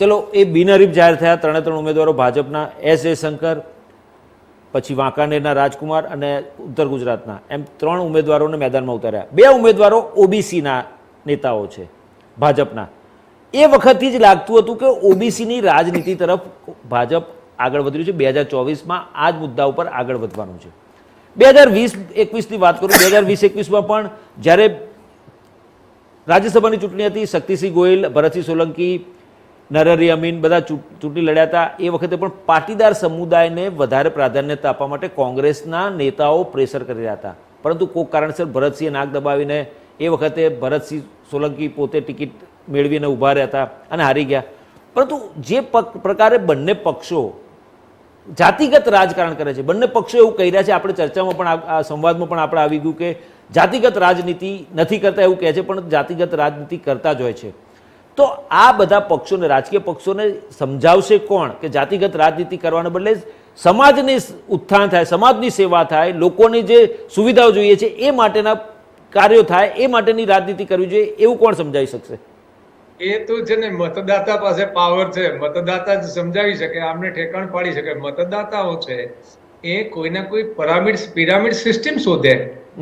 ચલો, એ બિનહરીફ જાહેર થયા 3 ઉમેદવારો ભાજપના, એસ જયશંકર, પછી વાંકાનેરના રાજકુમાર અને ઉત્તર ગુજરાતના, એમ 3 ઉમેદવારોને મેદાનમાં ઉતાર્યા. 2 ઉમેદવારો ઓબીસીના નેતાઓ છે ભાજપના. એ વખતથી જ લાગતું હતું કે ઓબીસીની રાજનીતિ તરફ ભાજપ આગળ વધી રહ્યું છે. 2024માં આ જ મુદ્દા ઉપર આગળ વધવાનું છે. 2020-21ની વાત કરું, 2020-21માં પણ જ્યારે રાજ્યસભાની ચૂંટણી હતી, શક્તિસિંહ ગોહિલ, ભરતસિંહ સોલંકી, નરહરી અમીન બધા ચૂંટણી લડ્યા હતા. એ વખતે પણ પાટીદાર સમુદાયને વધારે પ્રાધાન્યતા આપવા માટે કોંગ્રેસના નેતાઓ પ્રેશર કરી રહ્યા હતા, પરંતુ કોઈક કારણસર ભરતસિંહે નાક દબાવીને એ વખતે ભરતસિંહ સોલંકી પોતે ટિકિટ મેળવીને ઊભા રહ્યા હતા અને હારી ગયા. પરંતુ જે પ્રકારે બંને પક્ષો જાતિગત રાજકારણ કરે છે, બંને પક્ષો એવું કહી રહ્યા છે, આપણે ચર્ચામાં પણ આ સંવાદમાં પણ આપણે આવી ગયું કે જાતિગત રાજનીતિ નથી કરતા એવું કહે છે, પણ જાતિગત રાજનીતિ કરતા જ હોય છે. તો આ બધા પક્ષોને, રાજકીય પક્ષોને સમજાવશે કોણ કે જાતિગત રાજનીતિ કરવાને બદલે સમાજની ઉત્થાન થાય, સમાજની સેવા થાય, લોકોની જે સુવિધાઓ જોઈએ છે એ માટેના કાર્યો થાય, એ માટેની રાજનીતિ કરવી જોઈએ, એવું કોણ સમજાવી શકશે? એ તો છે ને, મતદાતા પાસે પાવર છે, મતદાતા જ સમજાવી શકે, આમને ઠેકાણ પાડી શકે. મતદાતાઓ છે એ કોઈના કોઈ પિરામિડ સિસ્ટમ શોધે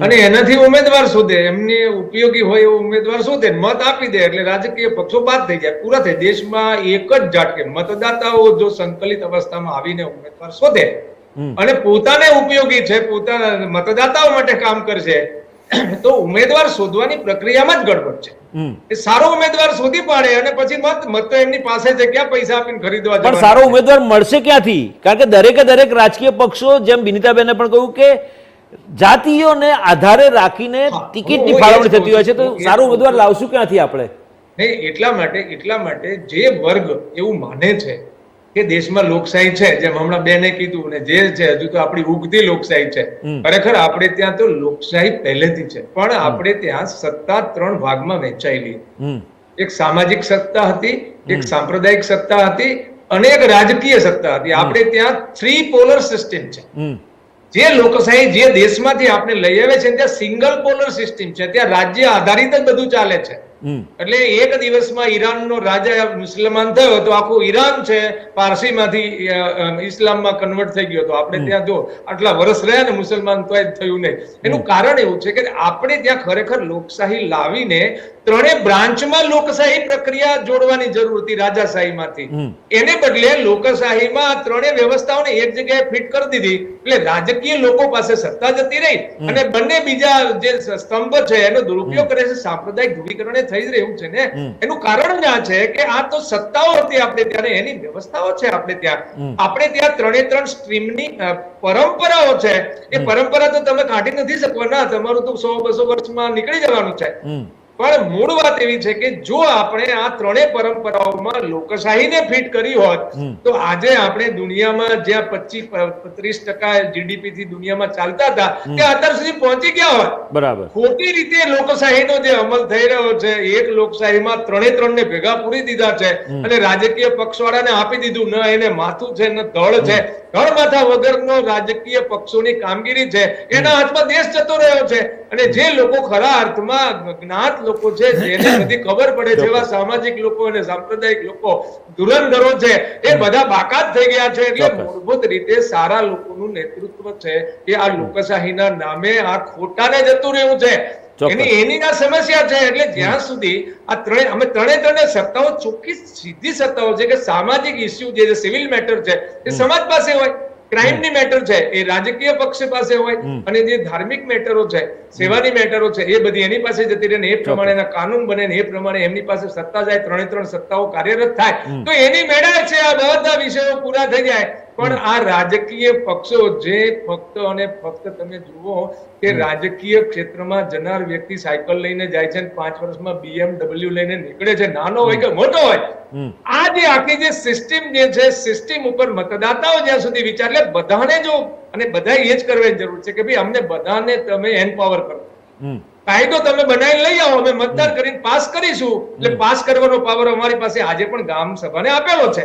અને એનાથી ઉમેદવાર શોધે, એમને ઉપયોગી હોય એવો ઉમેદવાર શોધે, મત આપી દે એટલે રાજકીય પક્ષો બાદ થઈ જાય, પૂરા થાય. દેશમાં એક જ ઝાટકે મતદાતાઓ જો સંકલિત અવસ્થામાં આવીને ઉમેદવાર શોધે અને પોતાને ઉપયોગી છે, પોતાના મતદાતાઓ માટે કામ કરશે, તો ઉમેદવાર શોધવાની પ્રક્રિયામાં જ ગડબડ છે. એ સારો ઉમેદવાર શોધી પાડે અને પછી મત તો એમની પાસે છે, ક્યાં પૈસા આપીને ખરીદવા પણ સારો ઉમેદવાર મળશે ક્યાંથી? કારણ કે દરેક રાજકીય પક્ષો, જેમ વિનીતાબેને પણ કહ્યું કે જાતિઓને આધારે રાખીને ટિકિટની ફાળવણી થતી હોય છે, તો સારો ઉમેદવાર લાવશું ક્યાંથી આપણે? નહીં, એટલા માટે જે વર્ગ એવું માને છે કે દેશમાં લોકશાહી છે, જેમ હમણાં બેને કીધું ને, જે છે હજુ તો આપણી ઉગતી લોકશાહી છે. ખરેખર આપણે ત્યાં તો લોકશાહી પહેલેથી છે, પણ આપણે ત્યાં સત્તા 3 ભાગમાં વહેંચાયેલી. એક સામાજિક સત્તા હતી, એક સાંપ્રદાયિક સત્તા હતી અને એક રાજકીય સત્તા હતી. આપણે ત્યાં 3 પોલર સિસ્ટમ છે. જે લોકશાહી જે દેશમાંથી આપણે લઈ આવે છે ત્યાં સિંગલ પોલર સિસ્ટમ છે, ત્યાં રાજ્ય આધારિત જ બધું ચાલે છે. એટલે એક દિવસમાં ઈરાનનો રાજા મુસલમાન થયો તો આખું ઈરાન છે પારસીમાંથી ઇસ્લામમાં કન્વર્ટ થઈ ગયો. તો આપણે ત્યાં જો આટલા વર્ષ રહ્યા ને મુસલમાન તો થયું નહીં. એનું કારણ એવું છે કે આપણે ત્યાં ખરેખર લોકશાહી લાવીને 3 બ્રાન્ચમાં લોકશાહી પ્રક્રિયા જોડવાની જરૂર હતી રાજાશાહીમાંથી. એને બદલે લોકશાહીમાં 3 વ્યવસ્થાઓને એક જગ્યાએ ફિટ કરી દીધી, એટલે રાજકીય લોકો પાસે સત્તા જતી રહી અને બંને બીજા જે સ્તંભ છે એનો દુરુપયોગ કરે છે. સાંપ્રદાયિક ધ્રુવીકરણ થઈ જ રહ્યું છે ને, એનું કારણ જ આ છે કે આ તો સત્તાઓ હતી આપણે ત્યારે, એની વ્યવસ્થાઓ છે આપણે ત્યાં. આપણે ત્યાં 3 સ્ટ્રીમની પરંપરાઓ છે, એ પરંપરા તો તમે કાઢી નથી શકવાના, તમારું તો 100-200 વર્ષમાં નીકળી જવાનું છે. પણ મૂળ વાત એવી છે કે જો આપણે આ 3 પરંપરાઓમાં લોકશાહીને ફિટ કરી હોત તો આજે આપણે દુનિયામાં જ્યાં 25-30% જીડીપી થી દુનિયામાં ચાલતા હતા ત્યાં અત્યાર સુધી પહોંચી ગયા હોત. બરાબર. ખોટી રીતે લોકશાહીનો જે અમલ થઈ રહ્યો છે, એક લોકશાહીમાં 3 ને ભેગા પૂરી દીધા છે અને રાજકીય પક્ષવાળાને આપી દીધું, ન એને માથું છે ન દળ છે, ધળ માથા વગરનો રાજકીય પક્ષોની કામગીરી છે, એના હાથમાં દેશ જતો રહ્યો છે. અને જે લોકો ખરા અર્થમાં જ્ઞાત લોકો છે, જેને બધી ખબર પડે છે, એવા સામાજિક લોકો અને સાંપ્રદાયિક લોકો, ધુરંધરો છે, એ બધા બાકાત થઈ ગયા છે. એટલે મૂળભૂત રીતે સારા લોકોનું નેતૃત્વ છે એ આ લોકશાહીના નામે આ ખોટાને જતું રહ્યું છે. એની આ સમસ્યા છે. એટલે જ્યાં સુધી આ અમે 3 સત્તાઓ ચોખ્ખી સીધી સત્તાઓ છે કે સામાજિક ઇસ્યુ જે સિવિલ મેટર છે એ સમાજ પાસે હોય, ક્રાઇમની મેટર છે એ રાજકીય પક્ષ પાસે હોય, અને જે ધાર્મિક મેટરો છે, સેવાની મેટરો છે, એ બધી એની પાસે જતી રહે ને એ પ્રમાણેના કાનૂન બને ને એ પ્રમાણે એમની પાસે સત્તા જાય, 3 સત્તાઓ કાર્યરત થાય તો એની મેળા છે આ બધા વિષયો પૂરા થઈ જાય પણ આ રાજકીય પક્ષો જે ફક્ત અને ફક્ત તમે જુઓ કે રાજકીય ક્ષેત્રમાં જનાર વ્યક્તિ સાયકલ લઈને જાય છે અને 5 વર્ષમાં BMW લઈને નીકળે છે, નાનો હોય કે મોટો હોય, આ જે આખી જે સિસ્ટમ જે છે, સિસ્ટમ ઉપર મતદાતાઓ જ્યાં સુધી વિચાર, એટલે બધાને જો, અને બધા એ જ કરવાની જરૂર છે કે ભાઈ અમને બધાને તમે એમ્પાવર કરો, કાયદો તમે બનાવી લઈ આવો, અમે મતદાન કરીને પાસ કરીશું, એટલે પાસ કરવાનો પાવર અમારી પાસે આજે પણ ગામ સભાને આપેલો છે.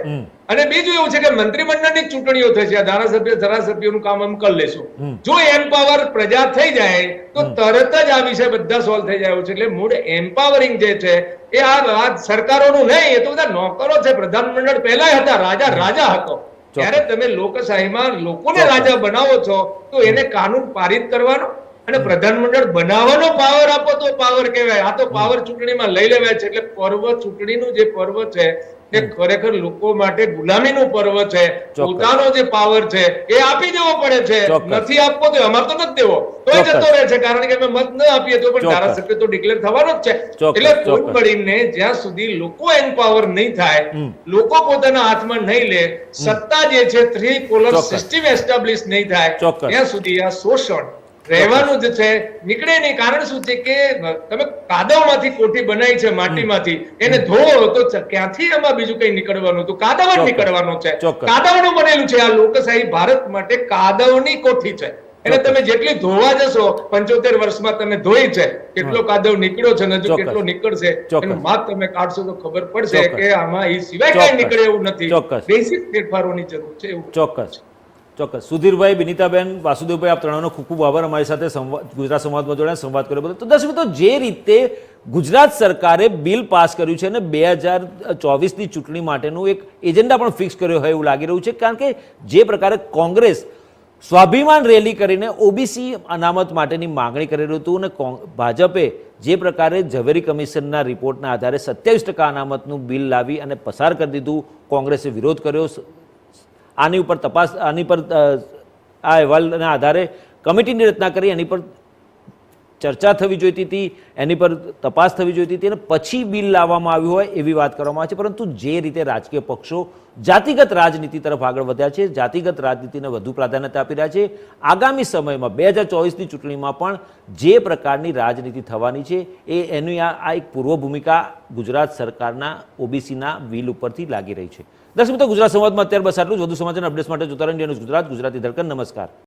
અને બીજું એવું છે કે મંત્રીમંડળની ચૂંટણીઓ થશે, ધારાસભ્યોનું કામ અમે કરી લેશું. જો એમ્પાવર પ્રજા થઈ જાય તો તરત જ આ વિષય બધા સોલ્વ થઈ જાય છે. એટલે મૂળ એમ્પાવરિંગ જે છે એ આ સરકારોનું નહીં, એ તો બધા નોકરો છે. પ્રધાનમંડળ પહેલા હતા, રાજા હતો. ત્યારે તમે લોકશાહીમાં લોકોને રાજા બનાવો છો તો એને કાનૂન પારિત કરવાનો અને પ્રધાનમંડળ બનાવવાનો પાવર આપો તો પાવર કહેવાય. આ તો પાવર ચૂંટણીમાં લઈ લેવાય છે. એટલે પર્વ, ચૂંટણીનું જે પર્વ છે એ ખરેખર લોકો માટે ગુલામીનું પર્વ છે. પોતાનો જે પાવર છે એ આપી દેવો પડે છે, નથી આપવો તો અમારે તો નથી દેવો તો જતો રહે છે, કારણ કે અમે મત ન આપીએ તો પણ ધારાસભ્ય તો ડિક્લેર થવાનો જ છે. એટલે કુલ મળીને જ્યાં સુધી લોકો એમ્પાવર નહીં થાય, લોકો પોતાના હાથમાં નહીં લે, સત્તા જે છે ત્રિપોલર સિસ્ટમ એસ્ટાબ્લિશ નહીં થાય, ત્યાં સુધી આ શોષણ રહેવાનું જ છે, નીકળે નહીં. કારણ શું છે કે તમે કાદવમાંથી કોઠી બનાવી છે, માટીમાંથી, એને ધોવો તો ક્યાંથી એમાં બીજું કઈ નીકળવાનું? તો કાદવ જ નીકળવાનો છે. કાદવનું બનેલું છે આ લોકશાહી. ભારત માટે કાદવની કોઠી છે. એને તમે જેટલી ધોવા જશો, 75 વર્ષમાં તમે ધોઈ છે, કેટલો કાદવ નીકળ્યો છે, હજુ કેટલો નીકળશે, એનું માપ તમે કાઢશો તો ખબર પડશે કે આમાં એ સિવાય કઈ નીકળે એવું નથી. બેસિક ફેરફારોની જરૂર છે એવું. ચોક્કસ. સુધીરભાઈ, બિનિતાબેન, વાસુદેવભાઈ, આપ ત્રણનો ખૂબ ખૂબ આભાર અમારી સાથે ગુજરાત સંવાદમાં જોડાયા, સંવાદ કર્યો બદલ. તો દર્શક મિત્રો, જે રીતે ગુજરાત સરકારે બિલ પાસ કર્યું છે અને 2024ની ચૂંટણી માટેનું એક એજન્ડા પણ ફિક્સ કર્યો હોય એવું લાગી રહ્યું છે, કારણ કે જે પ્રકારે કોંગ્રેસ સ્વાભિમાન રેલી કરીને ઓબીસી અનામત માટેની માંગણી કરી રહ્યું હતું અને ભાજપે જે પ્રકારે ઝવેરી કમિશનના રિપોર્ટના આધારે 27% અનામતનું બિલ લાવી અને પસાર કરી દીધું, કોંગ્રેસે વિરોધ કર્યો. આની ઉપર તપાસ, આની પર આ અહેવાલના આધારે કમિટીની રચના કરી, એની પર ચર્ચા થવી જોઈતી હતી, એની પર તપાસ થવી જોઈતી હતી અને પછી બિલ લાવવામાં આવ્યું હોય એવી વાત કરવામાં આવે છે. પરંતુ જે રીતે રાજકીય પક્ષો જાતિગત રાજનીતિ તરફ આગળ વધ્યા છે, જાતિગત રાજનીતિને વધુ પ્રાધાન્યતા આપી રહ્યા છે, આગામી સમયમાં 2024ની ચૂંટણીમાં પણ જે પ્રકારની રાજનીતિ થવાની છે એની આ એક પૂર્વ ભૂમિકા ગુજરાત સરકારના ઓબીસીના બિલ ઉપરથી લાગી રહી છે. દર્શક મિત્રો, ગુજરાત સંવાદમાં અત્યારે બસ આટલું જ. વધુ સમાચાર અપડેટ્સ માટે જોતા રહો ઇન્ડિયા ન્યૂઝ ગુજરાત, ગુજરાતી ધડકન. નમસ્કાર.